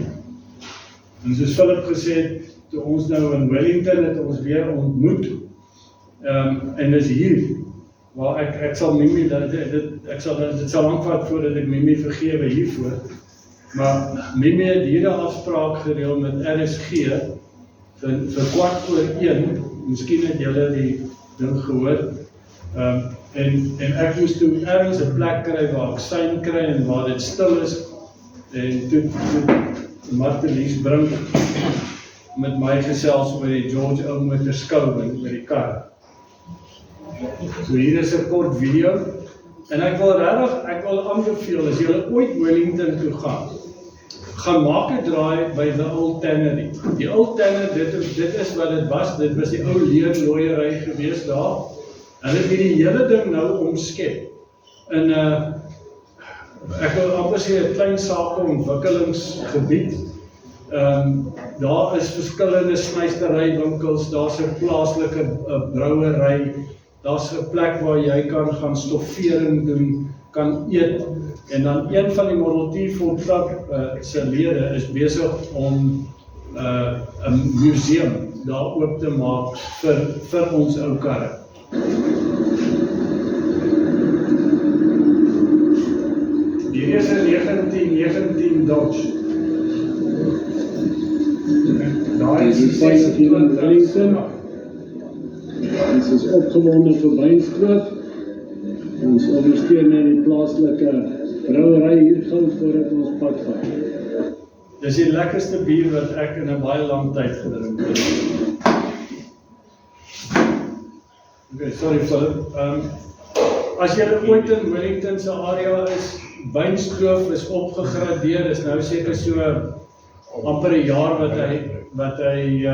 En soos Philip gesê het, toe ons nou in Wellington het ons weer ontmoet, en dis hier, waar ek sal Mimi, dit sal lang vat voordat ek Mimi vergewe hiervoor, maar Mimi het hier 'n afspraak gereël met RSG, vir 1:15, miskien het julle die ding gehoor, en ek moes toe ergens 'n plek kry waar ek sein kry en waar dit stil is, en toe Martelies bring met my gesels oor die George ou motorskou met die kar. So hier is 'n kort video, en ek wil aanbeveel, as julle ooit Wellington toe gaan maak 'n draai by the Old Tannery. Die Old Tannery, dit is wat dit was die ou leerlooiery gewees daar. Hulle het die hele ding nou omskep in ek wil amper sê 'n klein sakeontwikkelingsgebied. Daar is verskillende snysterywinkels, daar's 'n plaaslike brouery, daar's 'n plek waar jy kan gaan stoffering doen, kan eet, en dan een van die Model T Volkswagen se lede is besig om 'n museum daar oop te maak vir ons ou karre. Hier is 'n 1919 Dodge. Daar is die 26. Ons is opgewonde vir Bankskloof. Ons ondersteun die plaaslike brouery hier gou voordat ons pad vat. Dis die lekkerste bier wat ek in 'n baie lang tyd gedrink het. Okay, sorry Philip. As jy ooit in Wellington se area is, Bankskloof is opgegradeer, is nou seker so amper 'n jaar wat hy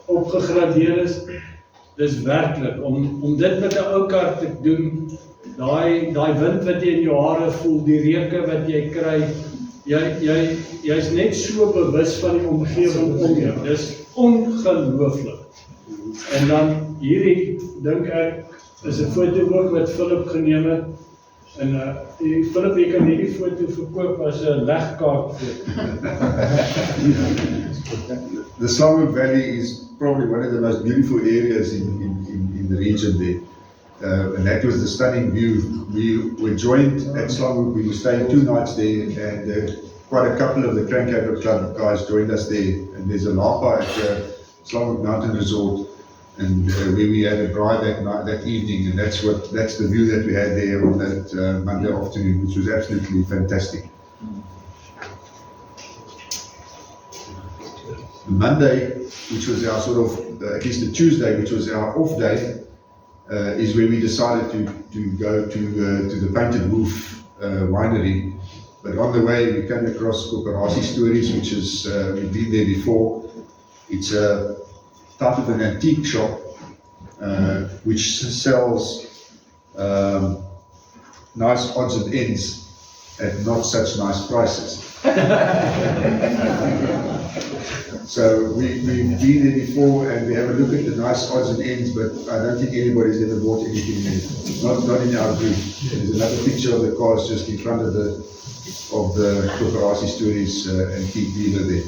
opgegradeer is. Dis werklik, om dit met 'n ou kar te doen, daai wind wat jy in jou hare voel, die reuke wat jy kry, jy's net so bewus van die omgewing om jou. Dis ongelooflik. En dan hierdie, dink ek, is 'n foto ook wat Philip geneem het. En Philip, jy kan hierdie foto verkoop as 'n legkaart foto. The Slanghoek Valley is probably one of the most beautiful areas in the region there. And that was the stunning view. We were joined at Slanghoek, we were staying 2 nights there, and quite a couple of the Crank Club guys joined us there. And there's a lapa at Slanghoek Mountain Resort, and where we had a drive that evening, and that's the view that we had there on that Monday afternoon, which was absolutely fantastic. Monday, which was our sort of, at least the Tuesday, which was our off day, is where we decided to go to the Painted Wolf winery. But on the way, we came across Kooperasie Stories, which is, we've been there before. It's a type of an antique shop, which sells nice odds and ends at not such nice prices. So we've been there before and we have a look at the nice odds and ends, but I don't think anybody's ever bought anything there. Not in our group. There's another picture of the cars just in front of the Kuschke Stories antique dealer there.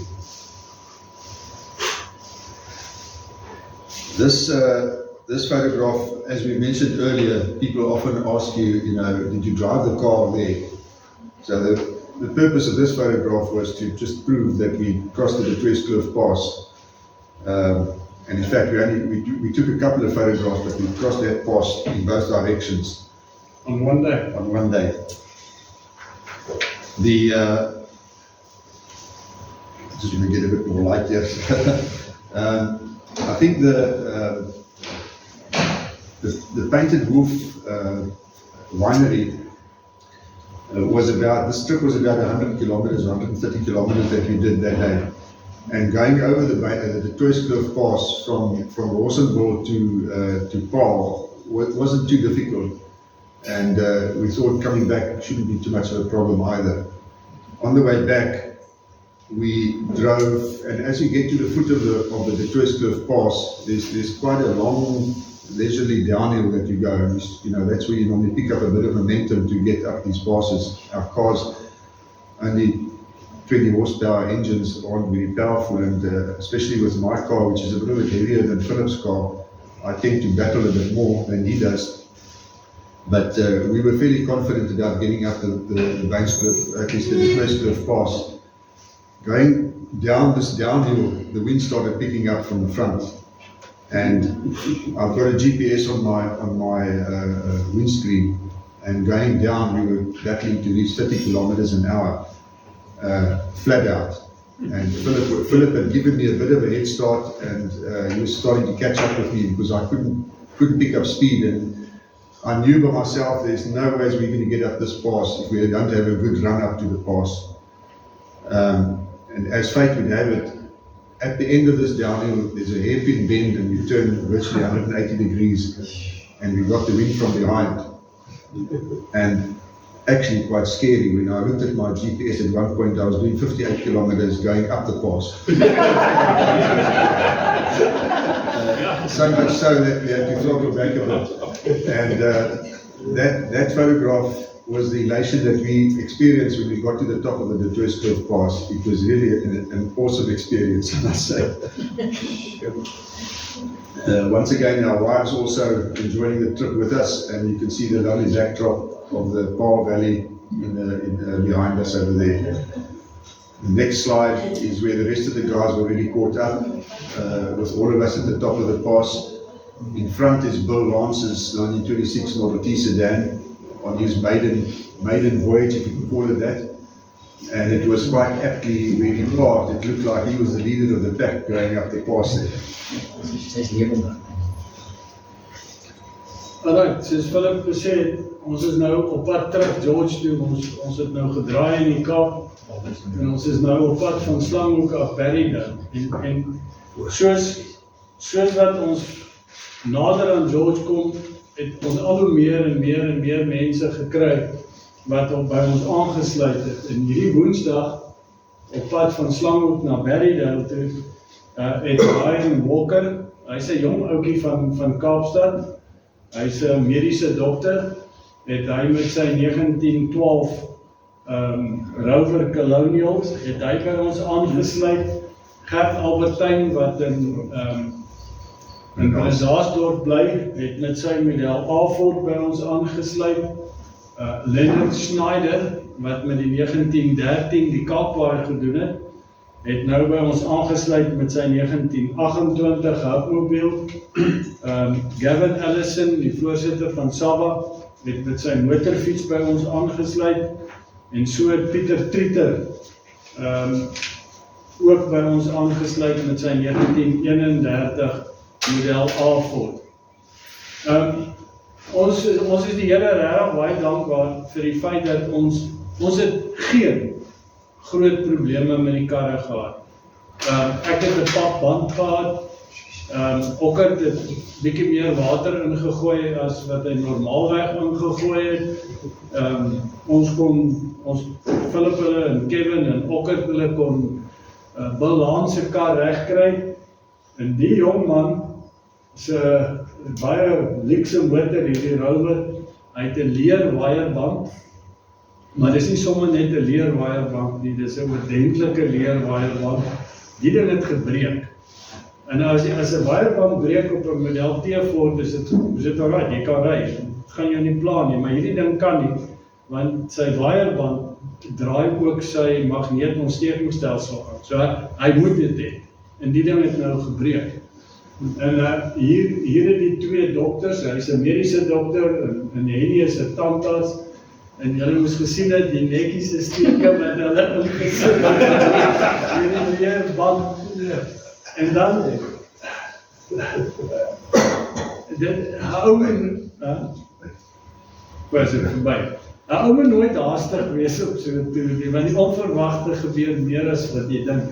This photograph, as we mentioned earlier, people often ask you, did you drive the car there? So the purpose of this photograph was to just prove that we crossed the Kuschke Pass. And in fact, we took a couple of photographs, but we crossed that pass in both directions. On one day. On one day. Just going to get a bit more light here. I think the Painted Wolf winery this trip was about 100 kilometers, 130 kilometers that we did that day. And going over the Kuschke Pass from Rawsonville to Paarl wasn't too difficult. And we thought coming back shouldn't be too much of a problem either. On the way back, we drove, and as you get to the foot of the Kuschke Pass, there's quite a long, leisurely downhill that you go, and that's where you normally pick up a bit of momentum to get up these passes. Our cars, only 20 horsepower engines, aren't very powerful, and especially with my car, which is a little bit heavier than Philip's car, I tend to battle a bit more than he does. But we were fairly confident about getting up the Bainskloof, at least the Kuschke Pass. Going down this downhill, the wind started picking up from the front, and I've got a GPS on my windscreen, and going down we were battling to reach 30 kilometers an hour, flat out. And Philip had given me a bit of a head start, and he was starting to catch up with me because I couldn't pick up speed, and I knew by myself there's no ways we're going to get up this pass if we don't have a good run up to the pass. And as fate would have it, at the end of this downhill, there's a hairpin bend and we turn virtually 180 degrees, and we got the wind from behind. And actually quite scary, when I looked at my GPS at one point, I was doing 58 kilometers going up the pass. So much so that we had to throttle back a bit. And that photograph was the elation that we experienced when we got to the top of the Kuschke Pass. It was really an awesome experience, I must say. Once again, our wives also enjoying the trip with us, and you can see the lovely backdrop of the Paarl Valley behind us over there. The next slide is where the rest of the guys were really caught up, with all of us at the top of the pass. In front is Bill Lance's 1926 Model T sedan on his maiden voyage, if you can call it that. And it was quite aptly where he parked. It looked like he was the leader of the pack going up the pass there. Alright, soos Philip gesê het, ons is nou op pad terug George toe, ons het nou gedraai in die Kaap, en ons is nou op pad van Slanghoek af Berrydale, en soos wat ons nader aan George kom, het ons al hoe meer en meer mense gekry, wat by ons aangesluit het. En hierdie Woensdag, op pad van Slanghoek na Berrydale toe, het Ryan Walker, hy is 'n jong ouetjie van Kaapstad, hy is 'n mediese dokter, het hy met sy 1912 Rover Colonials, het hy by ons aangesluit. Gert Albertyn, wat in Bredasdorp bly, het met sy model A-Ford by ons aangesluit. Leonard Schneider, wat met die 1913 die Kaapwaar gedoen het nou by ons aangesluit met sy 1928 houtmobiel. Gavin Allison, die voorsitter van SAWA, het met sy motorfiets by ons aangesluit, en so het Pieter Trieter ook by ons aangesluit met sy 1931 model A-Ford. Ons is die Here regtig baie dankbaar vir die feit dat ons het geen groot probleme met die karre gehad. Ek het 'n papband gehad, Okker het bietjie meer water ingegooi as wat hy normaalweg ingegooi het. Ons Philip hulle en Kevin en Okker hulle kon balans se kar regkry. En die jong man se baie luxe motor, hierdie Rover, hy het 'n leer waaierband, maar dis nie sommer net 'n leer waaierband nie, dis 'n ordentlike leer waaierband. Die ding het gebreek. En as 'n waaierband breek op 'n model T-Ford, is dit alright, jy kan ry, gaan jou nie pla nie, maar hierdie ding kan nie, want sy waaierband draai ook sy magneetontstekingsstelsel aan. So hy moet dit hê. En die ding het nou gebreek. En hier het die twee dokters, hy is 'n mediese dokter, en Henny is 'n tandarts, en julle moes gesien het, die netjies is steke met hulle ingesit, hierdie leerband, en dan, hou was het verby. Hou my nooit haastig wees op so 'n toer nie, want die onverwagte gebeur meer as wat jy dink.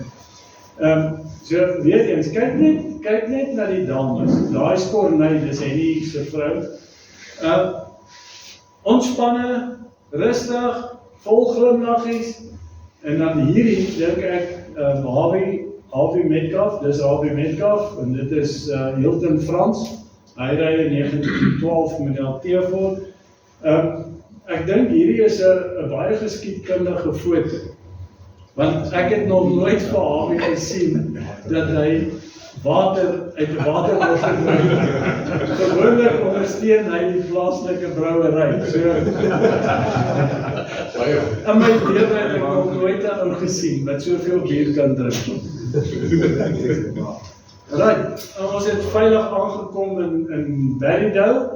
So weer eens, kyk net na die dames. Daai is Corneille, dis Henny se vrou. Ontspanne, rustig, vol glimlaggies. En dan hierdie dink ek Harvey Metcalf, dis Harvey Metcalf, en dit is Hilton Frans. Hy ry 'n 1912 model T-Ford. Ek dink hierdie is 'n baie geskiedkundige foto. Want ek het nog nooit vir Harvey gesien dat hy water uit 'n waterbottel drink. Gewoonlik ondersteun hy die plaaslike brouery. So in my lewe het ek nog nooit 'n ou gesien wat soveel bier kan drink. Right, ons het veilig aangekom in Berrydale,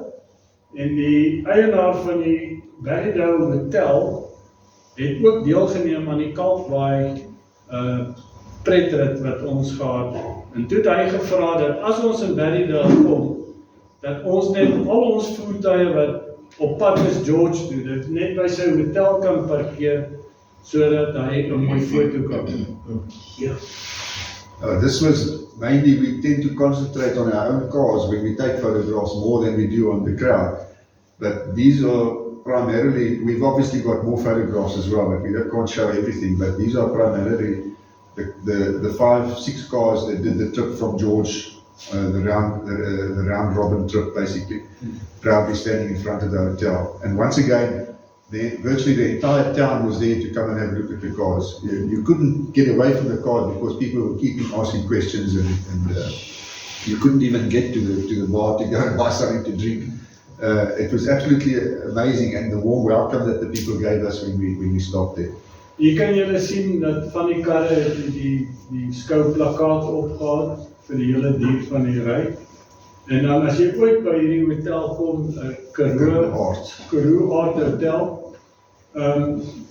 en die eienaar van die Berrydale Hotel het ook deelgeneem aan die Kalkbaai pretrit wat ons gehad het. En toe het hy gevra dat as ons in Berrydale kom, dat ons net al ons voertuie wat op pad is George toe, dat net by sy hotel kan parkeer, sodat hy 'n mooi foto kan doen. This was mainly, we tend to concentrate on our own cars when we take photographs more than we do on the crowd. But these are primarily, we've obviously got more photographs as well, but we can't show everything, but these are primarily the 5-6 cars that did the trip from George, the round robin trip basically, proudly standing in front of the hotel. And once again, virtually the entire town was there to come and have a look at the cars. You couldn't get away from the cars because people were keeping asking questions, and you couldn't even get to the bar to go and buy something to drink. It was absolutely amazing, and the warm welcome that the people gave us when we stopped there. Hier kan julle sien dat van die karre het die skouplakkaat opgehad vir die hele duur van die ry. En dan as jy ooit by hierdie hotel kom, Karoo Art Hotel,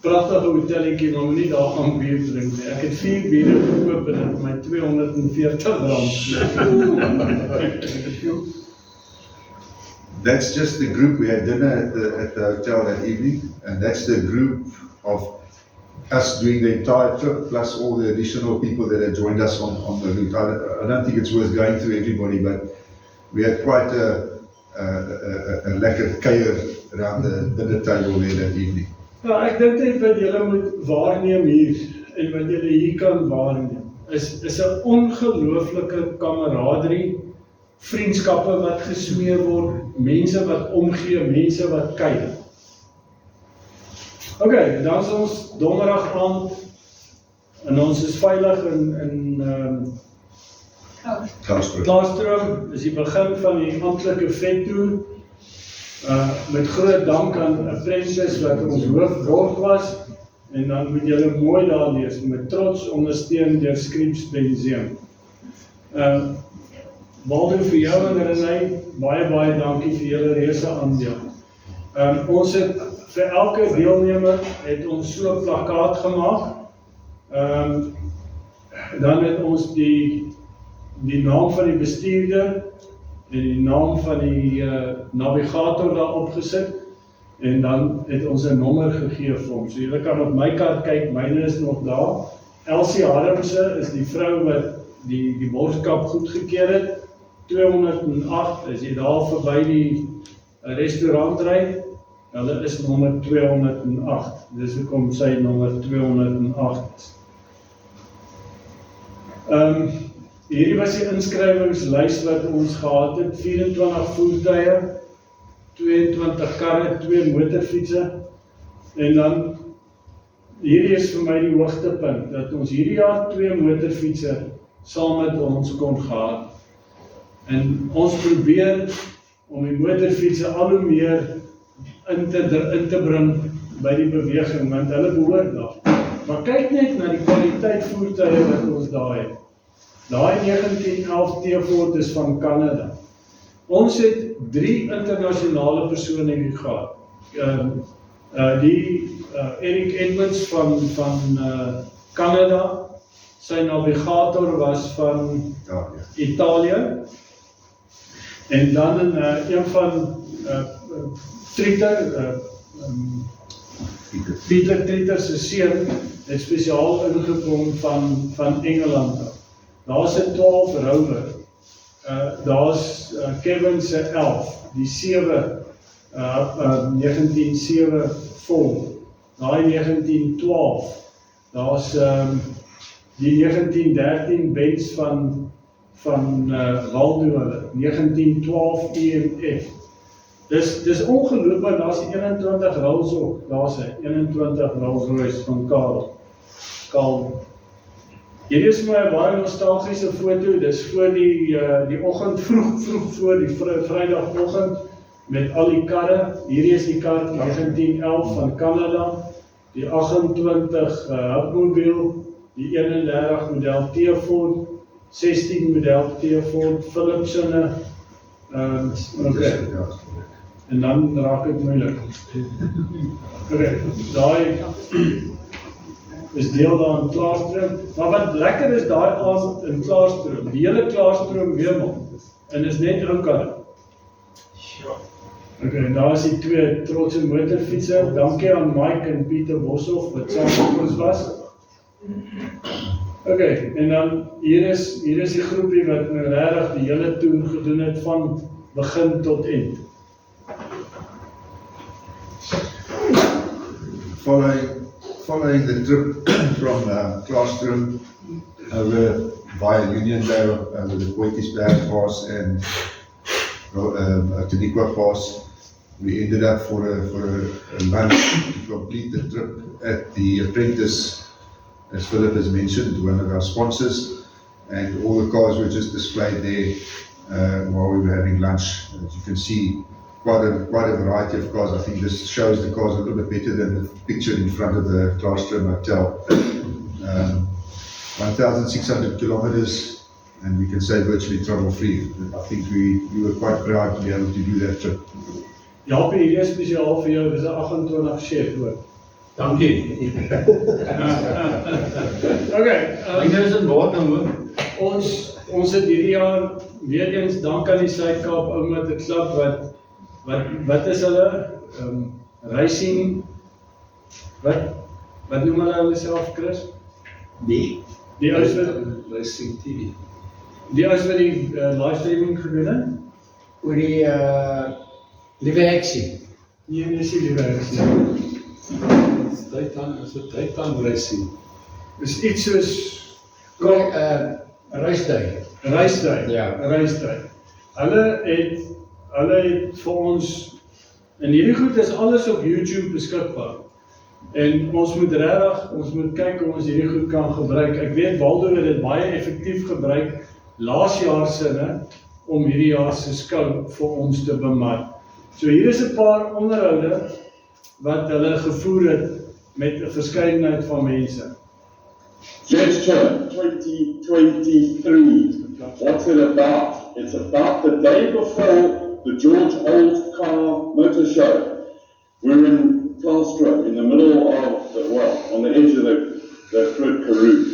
pragtige hotelletjie, maar nie daar gaan bier drink nie. Ek het 4 biere gekoop en het my R240. That's just the group. We had dinner at the hotel that evening, and that's the group of us doing the entire trip, plus all the additional people that had joined us on the route. I don't think it's worth going through everybody, but we had quite a lekker kuier around the dinner table there that evening. Ja, ek dink net wat julle moet waarneem hier, en wat julle hier kan waarneem, is 'n ongelooflike kameraderie, vriendskappe wat gesmeer word, mense wat omgee, mense wat kuier. Okay, dan is ons donderdag aand, en ons is veilig in Klaastroom, is die begin van die amptelike vettoer, met groot dank aan Apprentice wat ons hoofborg was, en dan moet julle mooi daar lees, met trots ondersteun deur Scripps Benzeem. Waldo, vir jou en Renée, baie dankie vir julle reuse aandeel. Ons het vir elke deelnemer het ons so 'n plakkaat gemaak. Dan het ons die naam van die bestuurder en die naam van die navigator daar opgesit, en dan het ons 'n nommer gegee vir hom. So julle kan op my kaart kyk, myne is nog daar. Elsie Harmse is die vrou wat die borgskap goedgekeur het, 208, as jy daar verby die restaurant ry, hulle is nommer 208, dis hoekom sy nommer 208 is. Hierdie was die inskrywingslys wat ons gehad het, 24 voertuie, 22 karre, 2 motorfietsse, en dan, hierdie is vir my die hoogtepunt, dat ons hierdie jaar 2 motorfietsse saam met ons kon gehad. En ons probeer om die motorfietsse al hoe meer in te bring by die beweging, want hulle behoort daar. Maar kyk net na die kwaliteit voertuie wat ons daar het. Daai 1911 T-Ford is van Canada. Ons het 3 internasionale persone hier gehad. Eric Edmonds van Canada, sy navigator was van Italië, en dan een van Trieter, Pieter Trieter se seun het spesiaal ingekom van Engeland. Daar's 'n 12 Rover, daar's Kevin se 11, die 7 1907 Ford, daai 1912, daar's die 1913 Benz van Waldo, 1912 EMF. Dis ongelooflik, daar's 21 Rolls ook, daar's 21 Rolls Royce van Karl. Hierdie is my baie nostalgiese foto, dis voor die oggend, vroeg voor die Vrydagoggend, met al die karre. Hierdie is die kar 1911 van Canada, die 28 Hubmobile, die 31 model T-Ford, 16 model T-Ford, Philipsene, en dan raak het moeilik. Daai is deel daar in Klaarstroom, maar wat lekker is daai aand in Klaarstroom, die hele Klaarstroom weerman, en is net ou karre. En daar is die 2 trotse motorfietser, dankie aan Mike en Pieter Boshoff, wat saam met ons was. En dan, hier is die groepie wat nou regtig die hele toer gedoen het, van begin tot eind. Following the trip from Klaarstroom over via Uniondale, over the Poikiesberg Pass and Taniqua Pass, we ended up for a lunch to complete the trip at the Apprentice, as Philip has mentioned, one of our sponsors, and all the cars were just displayed there while we were having lunch. As you can see, quite a variety of cars. I think this shows the cars a little bit better than the picture in front of the Klaarstroom Hotel. 1,600 kilometers, and we can say virtually trouble-free. I think we were quite proud to be able to do that trip. Jaapie, hierdie is spesiaal vir jou, dis 'n 28 chef hoor. Dankie. Ek is in Baard nou hoor. Ons het hierdie jaar weer eens dank aan die Suid-Kaap ou met 'n klub wat is hulle racing, wat noem hulle self, Chris? Die ouens wat Racing TV. Die ouens wat die livestreaming gedoen het? Oor die Liewe Heksie. Nee, is die Liewe Heksie. Is het Titan Racing? Is iets soos Reisduin. Ja, Reisduin. Hulle het vir ons, en hierdie goed is alles op YouTube beskikbaar. En ons moet kyk hoe ons hierdie goed kan gebruik. Ek weet Waldo het dit baie effektief gebruik laasjaar sinne om hierdie jaar se skou vir ons te bemark. So hier is 'n paar onderhoude wat hulle gevoer het met 'n verskeidenheid van mense. Gesture 2023. What's it about? It's about the day before the George Old Car Motor Show. We're in Klaarstroom, in the middle of on the edge of the Groot Karoo.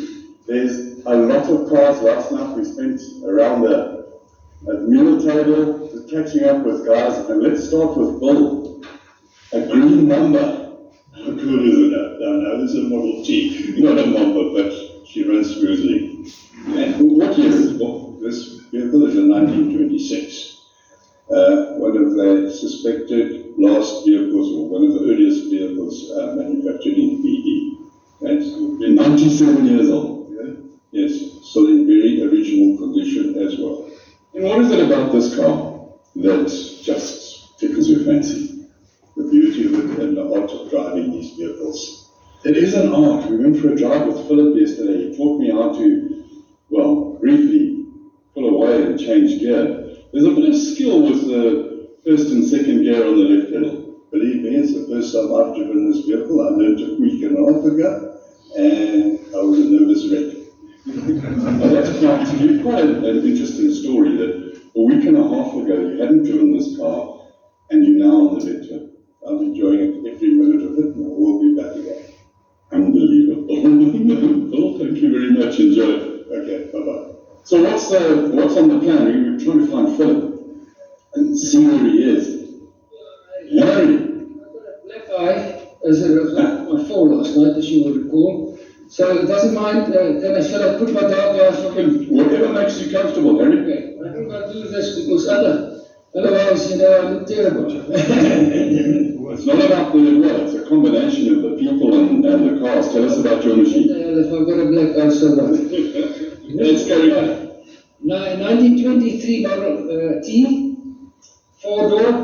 There's a lot of cars. Last night we spent around the meal table, just catching up with guys, and let's start with Bill. A green number. How cool is it? No, this is a Model T. Not a Mamba, but she runs smoothly. And what year is it? This vehicle is a 1920. 97 years old. Yes, still in very original condition as well. And what is it about this car that just tickles your fancy? The beauty of it and the art of driving these vehicles. It is an art. We went for a drive with Philip yesterday. He taught me how to, well, briefly pull away and change gear. There's a bit of skill with the first and second gear on the left pedal. Believe me, it's the first time I've driven this vehicle. I learned a week and a half ago, and I was a nervous wreck. I'd like to tell you quite an interesting story that a week and a half ago you hadn't driven this car, and you're now on the Vector. I'm enjoying it every minute of it, and I will be back again. Unbelievable. Well, thank you very much. Enjoy it. Okay, bye-bye. So what's on the plan? We're trying to find Philip and see where he is. Larry. Black eye, as a result of my fall last night, as you will recall. So it doesn't mind, shall I put my dark glass on him? Whatever makes you comfortable, Larry. Okay, I think I'll do this because otherwise, I look terrible. It's not about the well, it's a combination of the people and the cars. Tell us about your machine. If I've got a black eye, so what? Let's carry on. 1923 model T, 4-door,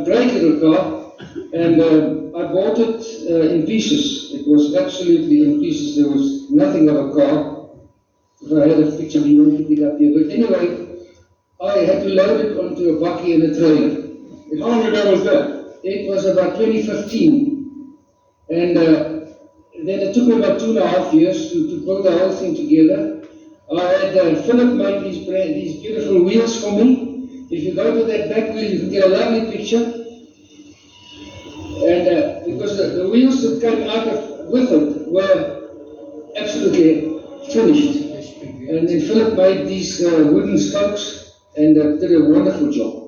brake little car, and I bought it in pieces. It was absolutely in pieces. There was nothing of a car. If I had a picture, we won't pick it up here. But anyway, I had to load it onto a bakkie and a trailer. How long ago was that? It was about 2015. And then it took me about 2.5 years to build the whole thing together. I had Philip make these beautiful wheels for me. If you go to that back wheel, you can get a lovely picture. And because the wheels that came out with it were absolutely finished. And then Philip made these wooden spokes and did a wonderful job.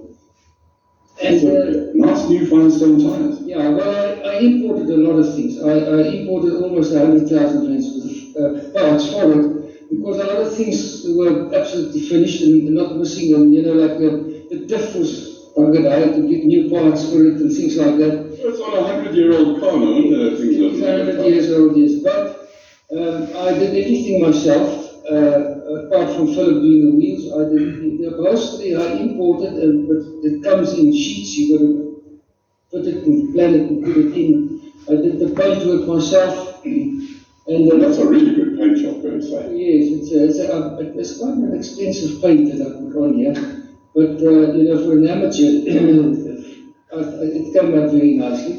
And nice new Firestone tires. yeah, well, I imported a lot of things. I imported almost 100,000 rands of parts for it because a lot of things were absolutely finished and not missing. And like the diff was buggered. I had to get new parts for it and things like that. It's on a 100-year-old car, no wonder things look It's 100 years old, yes. But I did everything myself. Apart from Philip doing the wheels, I did the upholstery. I imported, but it comes in sheets. You got to put it and plan it and put it in. I did the paint work myself, and that's a really good paint job, I would say. Yes, it's quite an expensive paint that I put on here, but for an amateur, it came out very nicely.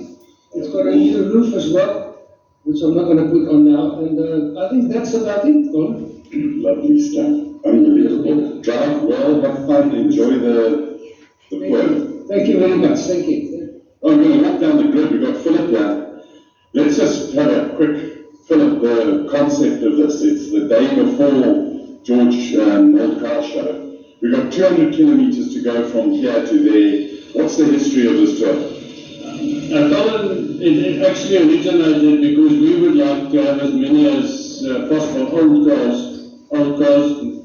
It's got a new roof as well, which I'm not going to put on now, and I think that's about it, Colin. Lovely stuff. Unbelievable. Drive well, have fun, enjoy the work. Thank you very much. Thank you. I'm going to walk down the grid. We've got Philip here. Let's just have a quick, Philip, the concept of this. It's the day before George Old Car Show. We've got 200 kilometers to go from here to there. What's the history of this tour? Colin, it actually originated because we would like to have as many as possible old cars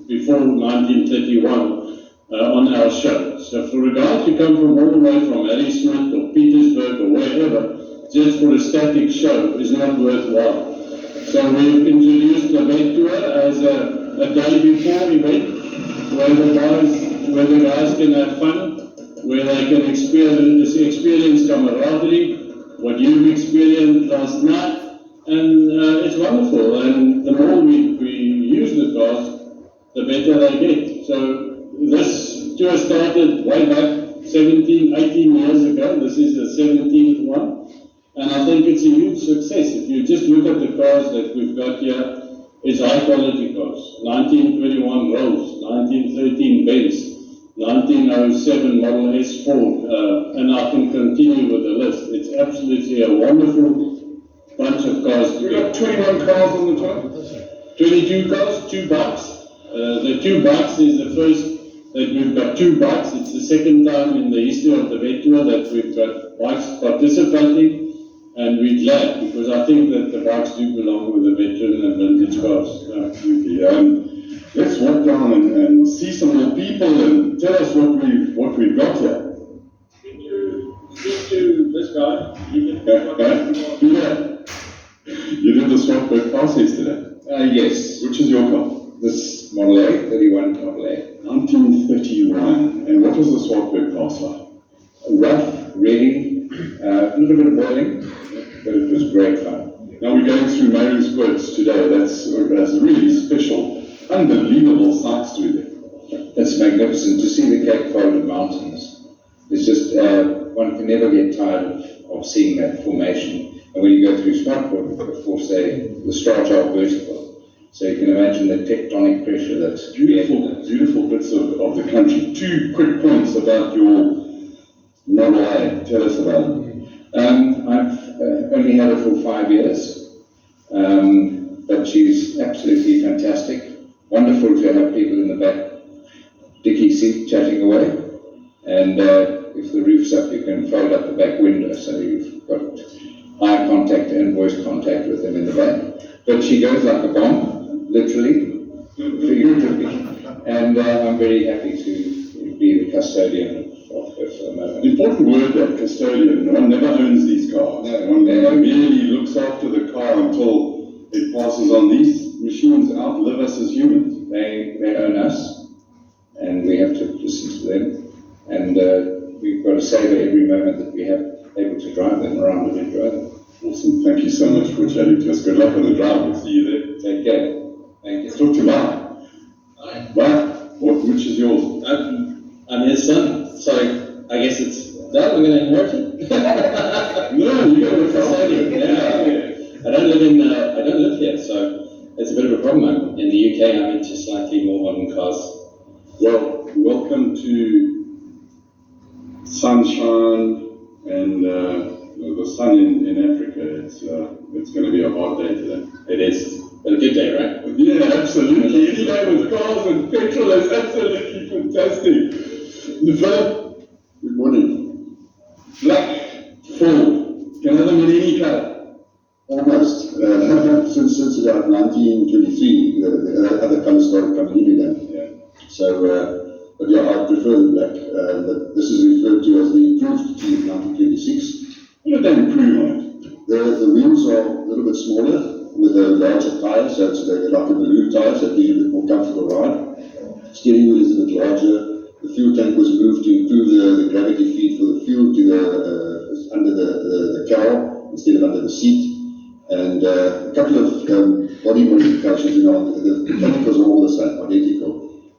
before 1931 on our show. So for a guy to come from all the way from Harrismith or Petersburg or wherever, just for a static show is not worthwhile. So we've introduced the Vet Tour as a day before event where the guys can have fun, where they can experience camaraderie, what you've experienced last night, and it's wonderful. And the more we use the cars, the better they get. So this tour started way back 17, 18 years ago. This is the 17th one, and I think it's a huge success. If you just look at the cars that we've got here, it's high quality cars. 1921 Rolls, 1913 Benz, 1907 Model S Ford, and I can continue with the list. It's absolutely a wonderful bunch of cars. We've got 21 cars on the tour. 22 cars, 2 bikes. The 2 bikes is the first that we've got 2 bikes. It's the second time in the history of the Vet Tour that we've got bikes participating, and we're glad because I think that the bikes do belong with the veteran and vintage cars. Absolutely. Let's walk down and see some more people and tell us what we've got here. Speak to this guy. Yeah. You did the swap Swartberg pass yesterday. Yes, Which is your car? this Model A, 31 Model A. 1931. And what was the Swartberg pass like? Rough, ready, a little bit of boiling, but it was great fun. Now we're going through Mary's Quotes today. That's really special, unbelievable sights through there. It's magnificent to see the Cape Folded Mountains. It's just, one can never get tired of seeing that formation. And when you go through Swartberg, of course, the strata are vertical. So you can imagine the tectonic pressure that's Beautiful bits of the country. 2 quick points about your Model A. Tell us about it. I've only had her for 5 years, but she's absolutely fantastic. Wonderful to have people in the back dicky seat chatting away, and if the roof's up, you can fold up the back window, so you've got eye contact and voice contact with them in the back. But she goes like a bomb, literally, figuratively, and I'm very happy to be the custodian of her for the moment. Important word, that custodian. One never owns these cars. No, One they- merely looks after the car until it passes on. These machines outlive us as humans. They own us, and we have to listen to them, and we've got to savor every moment that we have able to drive them around and enjoy them. Awesome. Thank you so much for chatting to us. Good luck on the drive. We'll see you there. Take care. Thank you. Let's talk to Mark. Mark, which is yours? I'm his son, so I guess it's that we're going to inherit it. No, you got a car. Yeah. I don't live here, so it's a bit of a problem. In the UK, I'm into slightly more modern cars. Well, welcome to sunshine and the sun in Africa. It's going to be a hard day today. It is, but a good day, right? Yeah, absolutely. Any day with cars and petrol is absolutely fantastic. Philip, good morning. Black Ford. Can I have them in any color? Almost. Since about 1923, the other colours started coming in again. Yeah. So, but yeah, I prefer the black. But this is referred to as the improved T of 1926. What did they improve on it? The wheels are a little bit smaller with a larger tyre, so it's like a balloon tyre, so it gives you a bit more comfortable ride. Steering wheel is a bit larger. The fuel tank was moved to improve the gravity feed for the fuel to under the cowl instead of under the seat. And a couple of body modifications, the mechanicals are all the same, identical.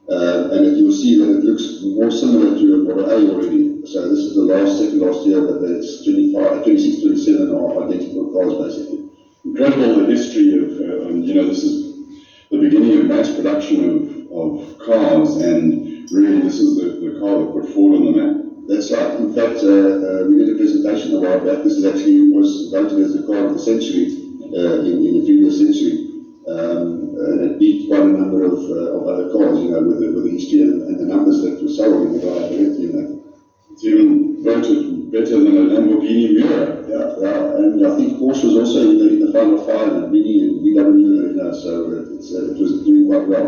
And you'll see that it looks more similar to a Model A already. So this is the second last year, but it's 26, 27 are identical cars basically. Incredible the history of, this is the beginning of mass production of cars, and really this is the car that put Ford on the map. That's right. In fact, we did a presentation a while back. This was voted as the car of the century in the previous century. And it beat quite a number of other cars, with the history and the numbers that were sold in the viability. It's even voted better than a Lamborghini Miura. Yeah. And I think Porsche was also in the final 5, and Mini and VW, so it was doing quite well.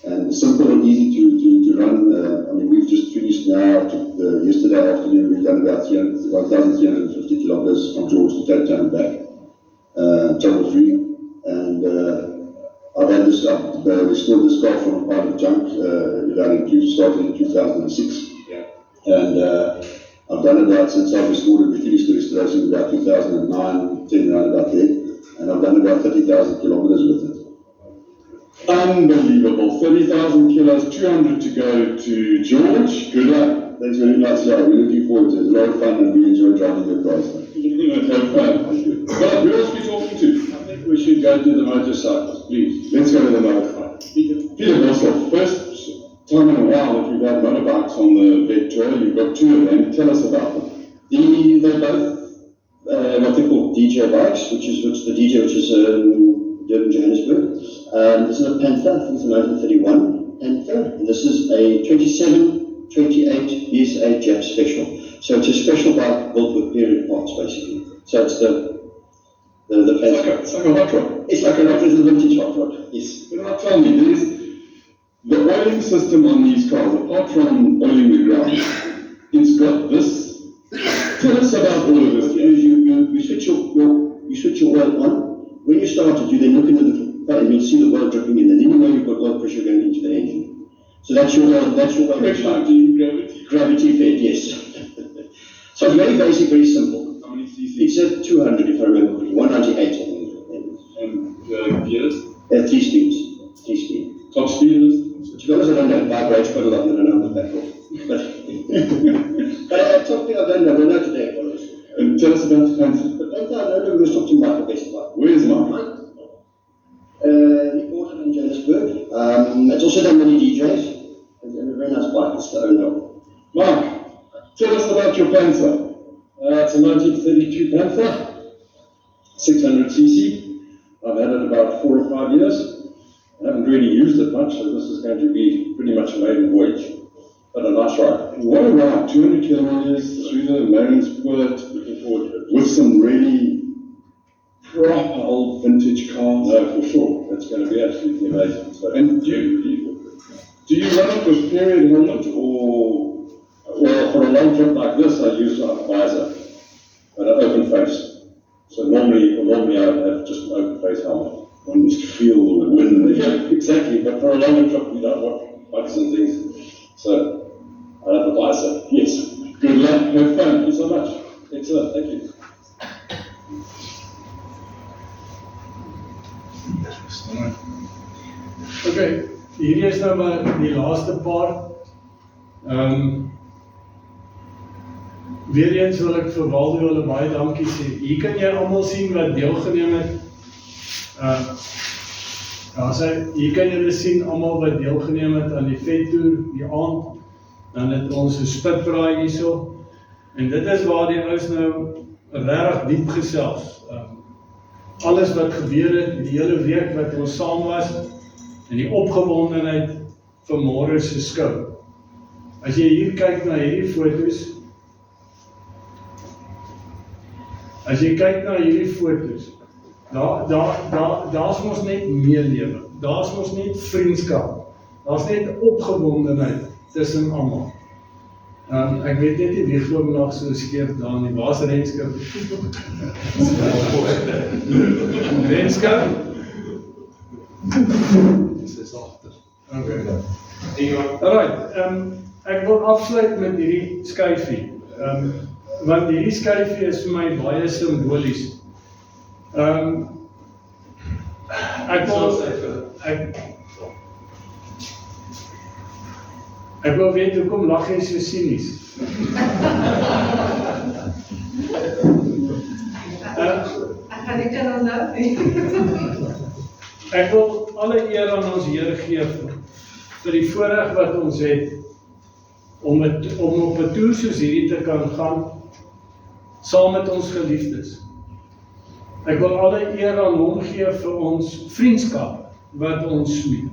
And simple and easy to run. We've just finished now. Yesterday afternoon, we've done about 1,350 kilometers from George to Cape Town and back, trouble-free. And I've restored this car from a pile of junk. Started in 2006. Yeah. And I've done about, since I've restored it, we finished the restoration about 2009, 10 around about there. And I've done about 30,000 kilometers with it. Unbelievable. 30,000 kilos, 200 to go to George. Good luck. Thanks very much. Yeah, we're looking forward to it. It's a lot of fun, and we enjoy driving your cars. Have fun. Well, who else are we talking to? I think we should go to the motorcycles, please. Let's go to the motorbike. Peter Boswell, first time in a while that we've had motorbikes on the vet tour. You've got 2 of them. Tell us about them. They're both what they call DJ bikes, which is the DJ, which is Durban, Johannesburg. This is a Panther, I think it's a 1931 Panther, and this is a 27/28 BSA Jap Special. So it's a special bike built with period parts, basically. So it's the Panther. It's like a hot rod. It's like a vintage hot rod, yes. But now tell me, the oiling system on these cars, apart from oiling the ground, it's got this. Tell us about all of this. You switch your oil on. When you started, you then look into the pipe and you'll see the oil dripping in, and then you know you've got oil pressure going into the engine. So that's your oil gravity fed, yes. So it's very basic, very simple. How many cc? It's at 200 if I remember correctly, 198 I think. And gears? 3 speeds. 3 speed. Top speed is? To be honest, I don't know, it vibrates quite a lot, and I don't know the back off. But top speed I don't know, we'll know today. And tell us about the Panther. The Panther, I don't know, we're going to talk to Mike, the best part. Where is Mike? He bought it in Johannesburg. It's also done many DJs. And a very nice bike, it's the owner. Mark, tell us about your Panther. It's a 1932 Panther, 600cc. I've had it about 4 or 5 years. I haven't really used it much, so this is going to be pretty much a maiden voyage. But a nice ride. What a ride, 200 kilometers through the Marinspoort, looking forward to it, with some really proper old vintage cars. No, for sure. It's going to be absolutely amazing. So, And do you run it with period helmet or? well, for a long trip like this, I use a visor and an open face. So normally I have just an open face helmet. One needs to feel the wind. Yeah, exactly. But for a longer trip, you don't want bugs and things. So I have a visor. Yes. Good luck, have fun. Thank you so much. Excellent. Thank you. Okay, hierdie is nou maar die laaste paar. Weer eens wil ek vir Waldo hulle baie dankie sê. Hier kan jy almal sien wat deelgeneem het. Hier kan julle sien almal wat deelgeneem het aan die vettoer die aand. Dan het ons 'n spitbraai hierso. En dit is waar die ouens nou regtig diep gesels. Alles wat gebeur het die hele week wat ons saam was en die opgewondenheid vir môre se skou. As jy hier kyk na hierdie foto's, daar's mos net meelewe, daar's mos net vriendskap, daar's net opgewondenheid tussen almal. Ek weet net nie wie glo nog so skeef daar nie, waar's Renskap? Renskap? Dis is agter. Okay. Alright, ek wil afsluit met hierdie skyfie. Want hierdie skyfie is vir my baie simbolies. Ek wil weet hoekom lag jy so sinies. Ek gaan nie kan onthou nie. Ek wil alle eer aan ons Here gee vir die voorreg wat ons het om op 'n toer soos hierdie te kan gaan saam met ons geliefdes. Ek wil alle eer aan hom gee vir ons vriendskap wat ons smee.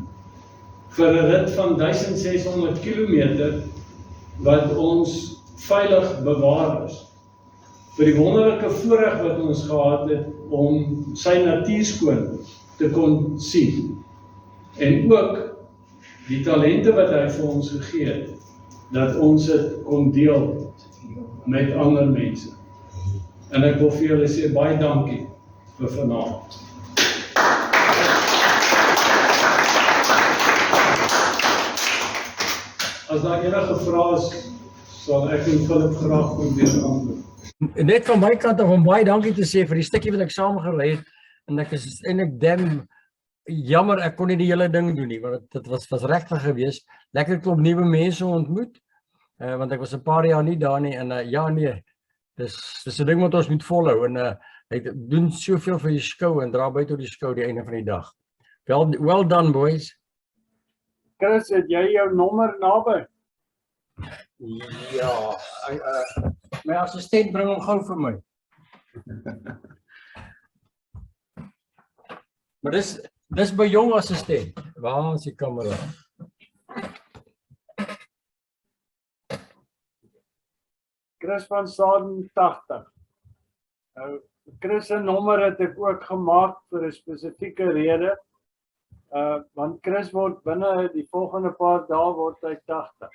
Vir 'n rit van 1600 kilometer wat ons veilig bewaar is. Vir die wonderlike voorreg wat ons gehad het om sy natuurskoon te kon sien. En ook die talente wat hy vir ons gegee het, dat ons dit kon deel met ander mense. En ek wil vir julle sê baie dankie vir vanaand. As daar enige vrae is, sal ek en Philip graag probeer antwoord. Net van my kant af om baie dankie te sê vir die stukkie wat ek saamgery het, en ek is eintlik jammer ek kon nie die hele ding doen nie, want dit was regtig geweest. Lekker klop nuwe mense ontmoet, want ek was 'n paar jaar nie daar nie, en ja nee, dis 'n ding wat ons moet volhou, en ek doen soveel vir die skou en dra by tot die skou die einde van die dag. Well done boys. Chris, het jy jou nommer naby? Ja, my assistent bring hom gou vir my. Maar dis by jong assistent. Waar is die kamera? Chris van Saden 80. Nou, Chris se nommer het ek ook gemaak vir 'n spesifieke rede. Want Chris word binne die volgende paar dae word hy 80.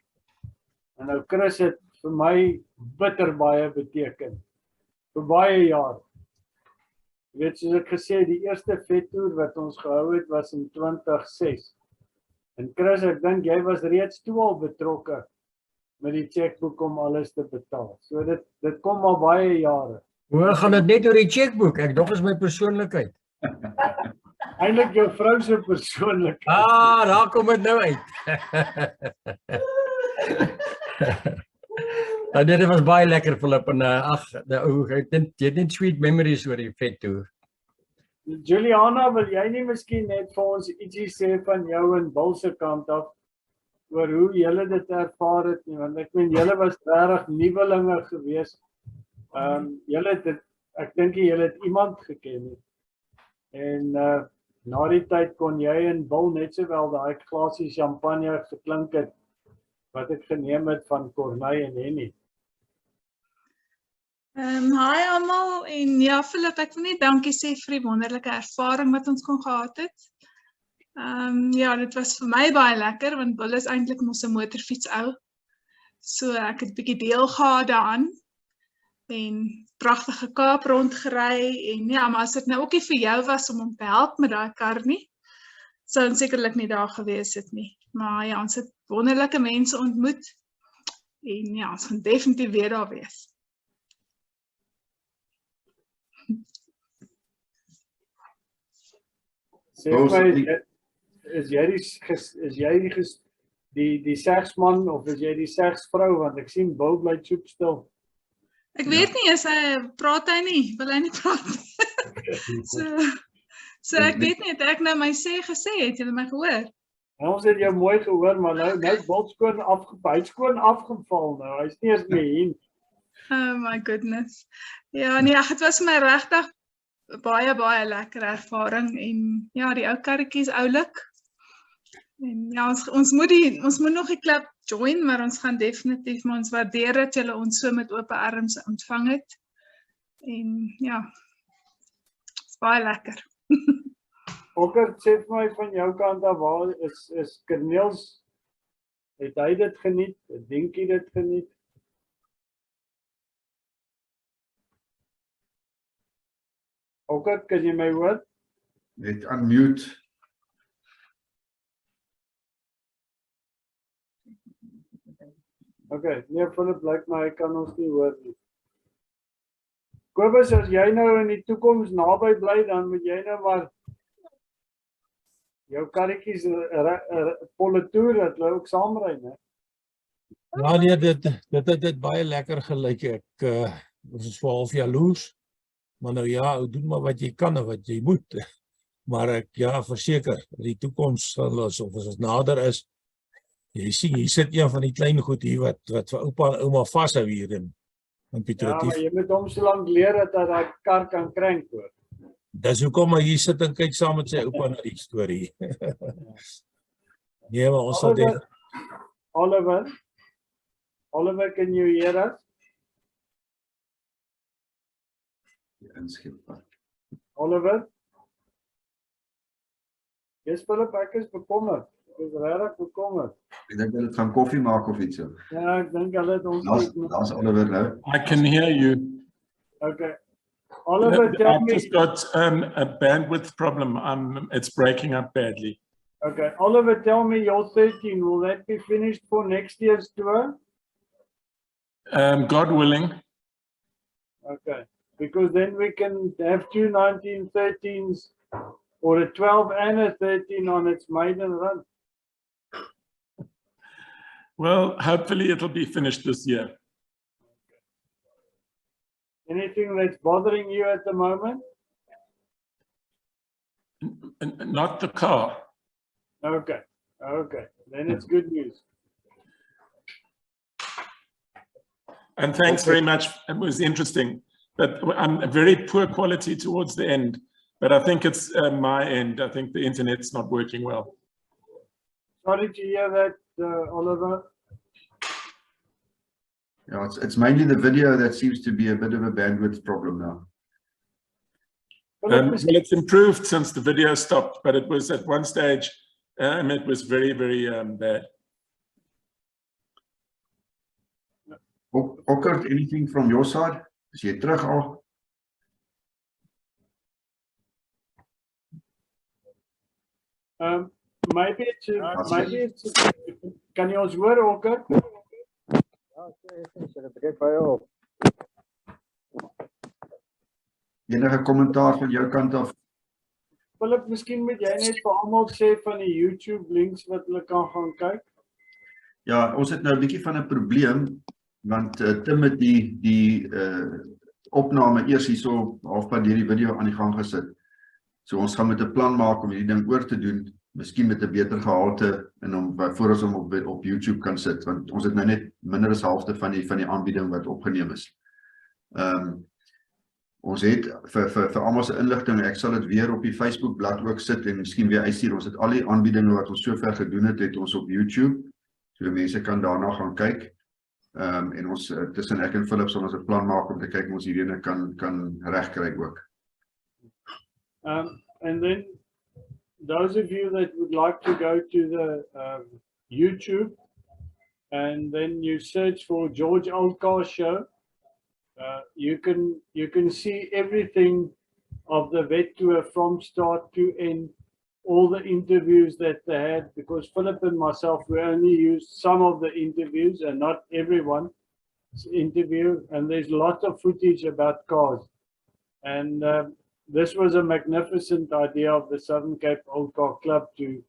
En nou Chris het vir my bitter baie beteken. Vir baie jare. Jy weet, soos ek gesê, die eerste vettoer wat ons gehou het was in 2006. En Chris, ek dink jy was reeds toe al betrokke met die chequeboek om alles te betaal. So dit kom al baie jare. Hoe gaan dit net oor die chequeboek? Ek dog is my persoonlikheid. Eintlik jou vrou se persoonlikheid. Ah, daar kom dit nou uit. Dit was baie lekker, Philip, en ag, jy het net sweet memories oor die vettoer. Juliana, wil jy nie miskien net vir ons ietsie sê van jou en Bill se kant af oor hoe julle dit ervaar het nie, want ek meen julle was regtig nuwelinge geweest. Julle het dit, ek dink julle het iemand geken nie. En na die tyd kon jy en Bill net sowel daai glasie champagne geklink het wat ek geneem het van Corneille en Henny. Hi almal, en ja, Philip, ek wil net dankie sê vir die wonderlike ervaring wat ons kon gehad het. Ja, dit was vir my baie lekker, want Bill is eintlik mos 'n motorfiets ou. So ek het 'n bietjie deel gehad daaraan en pragtige Kaap rondgery en ja, maar as dit nou ook nie vir jou was om hom te help met daai kar nie, sou ons sekerlik nie daar gewees het nie. Maar ja, ons het wonderlike mense ontmoet en ja, ons gaan definitief weer daar wees. Sê my, is jy die segsman of is jy die segsvrou, want ek sien Bill bly soep stil. Ek weet nie, is hy praat hy nie, wil hy nie praat nie. So ek weet nie, het ek nou my gesê, het julle my gehoor? Ons het jou mooi gehoor, maar nou Bill skoon afgeval nou, hy is nie eens meer hier. Oh my goodness. Ja, nee, het was my regtig baie lekker ervaring en ja, die ou karretjie is oulik. En ja, ons moet nog 'n klub join, maar ons gaan definitief, maar ons waardeer dat julle ons so met oop arms ontvang het. En ja, is baie lekker. Okker, sê vir my van jou kant af, waar is Corneels, het hy dit geniet, het Dinkie dit geniet? Okker, kan jy my hoor? Net unmute. Okay, nee, Philip, lyk my, hy kan ons nie hoor nie. Kobus, as jy nou in die toekoms naby bly, dan moet jy nou maar jou karretjies volle toer, dat hulle ook saamry, né? Ja, nee, dit het baie lekker gelyk. Ons is vir half jaloers. Maar nou ja, doen maar wat jy kan en wat jy moet. Maar ek, ja, verseker, die toekoms sal ons, of as ons nader is, jy sien, hier sit een van die klein goed hier wat vir oupa en ouma vashou hier in Piet Retief. Ja, maar jy moet hom so lank leer dat hy daai kar kan krank hoor. Dis hoekom hy hier sit en kyk saam met sy oupa na die storie. Nee, maar ons sal dit. Oliver, can you hear us? Oliver? Yes, Philip, ek is bekommerd. Ek is regtig bekommerd. Ek dink hulle gaan koffie maak of iets so. Ja, ek dink hulle het ons... Daar's Oliver nou. I can hear you. Okay. Oliver, tell me... I've just got a bandwidth problem. It's breaking up badly. Okay. Oliver, tell me, you're 13. Will that be finished for next year's tour? God willing. Okay. Because then we can have two 1913s or a 12 and a 13 on its maiden run. Well, hopefully it'll be finished this year. Anything that's bothering you at the moment? Not the car. Okay. Okay. Then it's good news. And thanks very much. It was interesting. But I'm very poor quality towards the end. But I think it's my end. I think the internet's not working well. Sorry to hear that, Oliver. Yeah, it's mainly the video that seems to be a bit of a bandwidth problem now. Well, it's improved since the video stopped, but it was at one stage, it was very, very bad. Okkert, anything from your side? Is jy terug al? Maybe it's, kan jy ons hoor, Okker? Enige kommentaar van jou kant af? Philip, miskien moet jy net vir almal sê van die YouTube links wat hulle kan gaan kyk. Ja, ons het nou 'n bietjie van 'n probleem, want Tim het die opname eers hierso halfpad deur die video aan die gang gesit. So ons gaan met 'n plan maak om hierdie ding oor te doen, miskien met 'n beter gehalte en om voor ons hom op YouTube kan sit, want ons het nou net minder as halfte van die aanbieding wat opgeneem is. Ons het vir almal se inligting, ek sal dit weer op die Facebook bladsy ook sit en miskien weer uitstuur. Ons het al die aanbiedinge wat ons sover gedoen het ons op YouTube. So mense kan daarna gaan kyk. En ons tussen ek en Philip sal ons 'n plan maak om te kyk of ons hierdie kan regkry ook. And then those of you that would like to go to the YouTube and then you search for George Oldcar Show, you can see everything of the vet tour from start to end, all the interviews that they had, because Philip and myself, we only used some of the interviews and not everyone's interview, and there's lots of footage about cars. And this was a magnificent idea of the Southern Cape Old Car Club to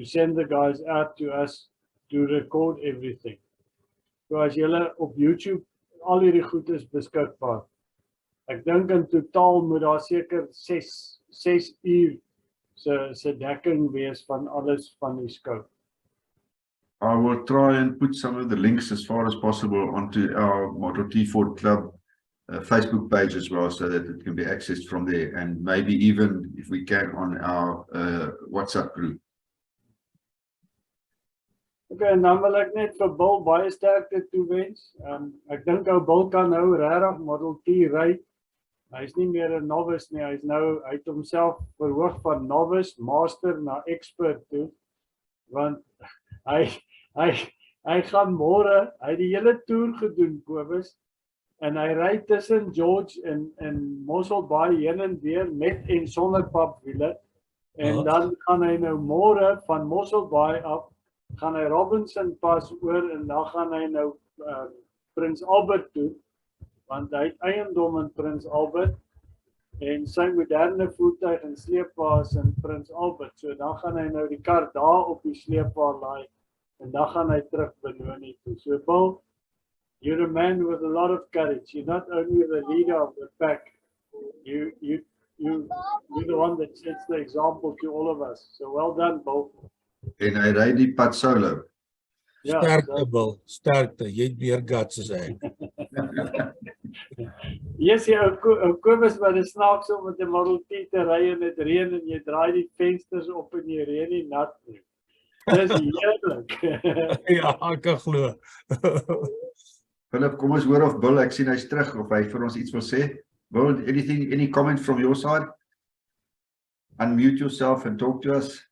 send the guys out to us to record everything. So as julle op YouTube al hierdie goed is beskikbaar. Ek dink in totaal moet daar seker 6 uur se dekking wees van alles van die scope. I will try and put some of the links as far as possible onto our Model T Ford Club Facebook page as well, so that it can be accessed from there, and maybe even if we can on our WhatsApp group. Okay, en dan wil ek net vir Bill baie sterkte toewens. Ek dink ou Bill kan nou regtig Model T ry. Hy's nie meer 'n novice nie, hy het homself verhoog van novice, master na expert toe, want hy gaan môre, hy het die hele toer gedoen, Kobus, en hy ry tussen George en Mosselbaai heen en weer met en sonder papwiele, en dan gaan hy nou môre van Mosselbaai af, gaan hy Robinson pas oor en dan gaan hy nou Prins Albert toe, want hy het eiendom in Prins Albert en sy moderne voertuig en sleepwa is in Prins Albert. So dan gaan hy nou die kar daar op die sleepwa laai en dan gaan hy terug Benoni toe. So Bill, you're a man with a lot of courage. You're not only the leader of the pack, you're the one that sets the example to all of us. So well done, Bill. En hy ry die pad solo. Ja, Sterkte, Bill, sterkte. Jy het meer guts as ek. Yes, ou Kobus, maar dit snaaks om met 'n Model T te ry en dit reën en jy draai die vensters op en jy reën nie nat nie. Dis heerlik. Ja, ek kan glo. Philip, kom ons hoor of Bill, ek sien hy's terug, of hy vir ons iets wil sê. Bill, any comment from your side? Unmute yourself and talk to us.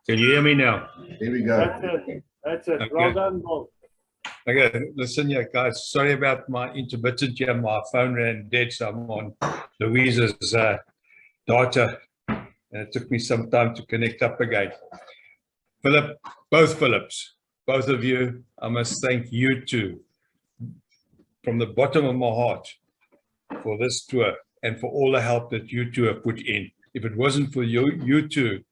Can you hear me now? Here we go. That's it. Okay. Well done, Bill. Okay, listen here, guys. Sorry about my intermittent here. My phone ran dead, so I'm on Louisa's data, and it took me some time to connect up again. Philip, both Philips, both of you, I must thank you two from the bottom of my heart for this tour and for all the help that you two have put in. If it wasn't for you two,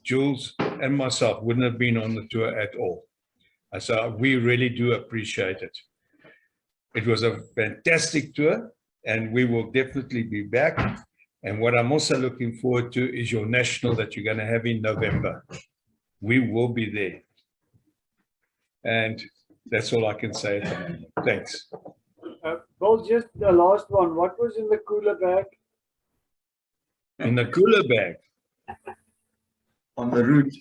Jules and myself wouldn't have been on the tour at all. So we really do appreciate it. It was a fantastic tour, and we will definitely be back. And what I'm also looking forward to is your national that you're going to have in November. We will be there. And that's all I can say. Thanks. Bill, just the last one. What was in the cooler bag? In the cooler bag? On the route.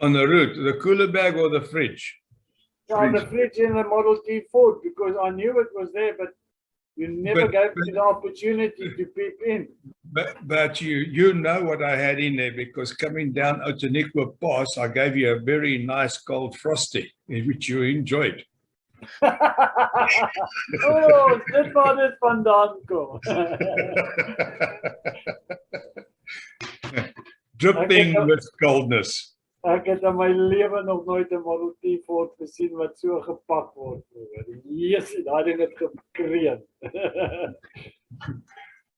On the route, the cooler bag or the fridge? Yeah, the fridge in the Model T Ford, because I knew it was there, but you never gave me the opportunity to peep in. But you know what I had in there, because coming down Outeniqua Pass, I gave you a very nice cold frosty, which you enjoyed. Oh, dit waar dit vandaan kom. Dripping with coldness. Ek het in my lewe nog nooit 'n Model T Ford gesien wat so gepak word. Jesus, daai ding het gekreun.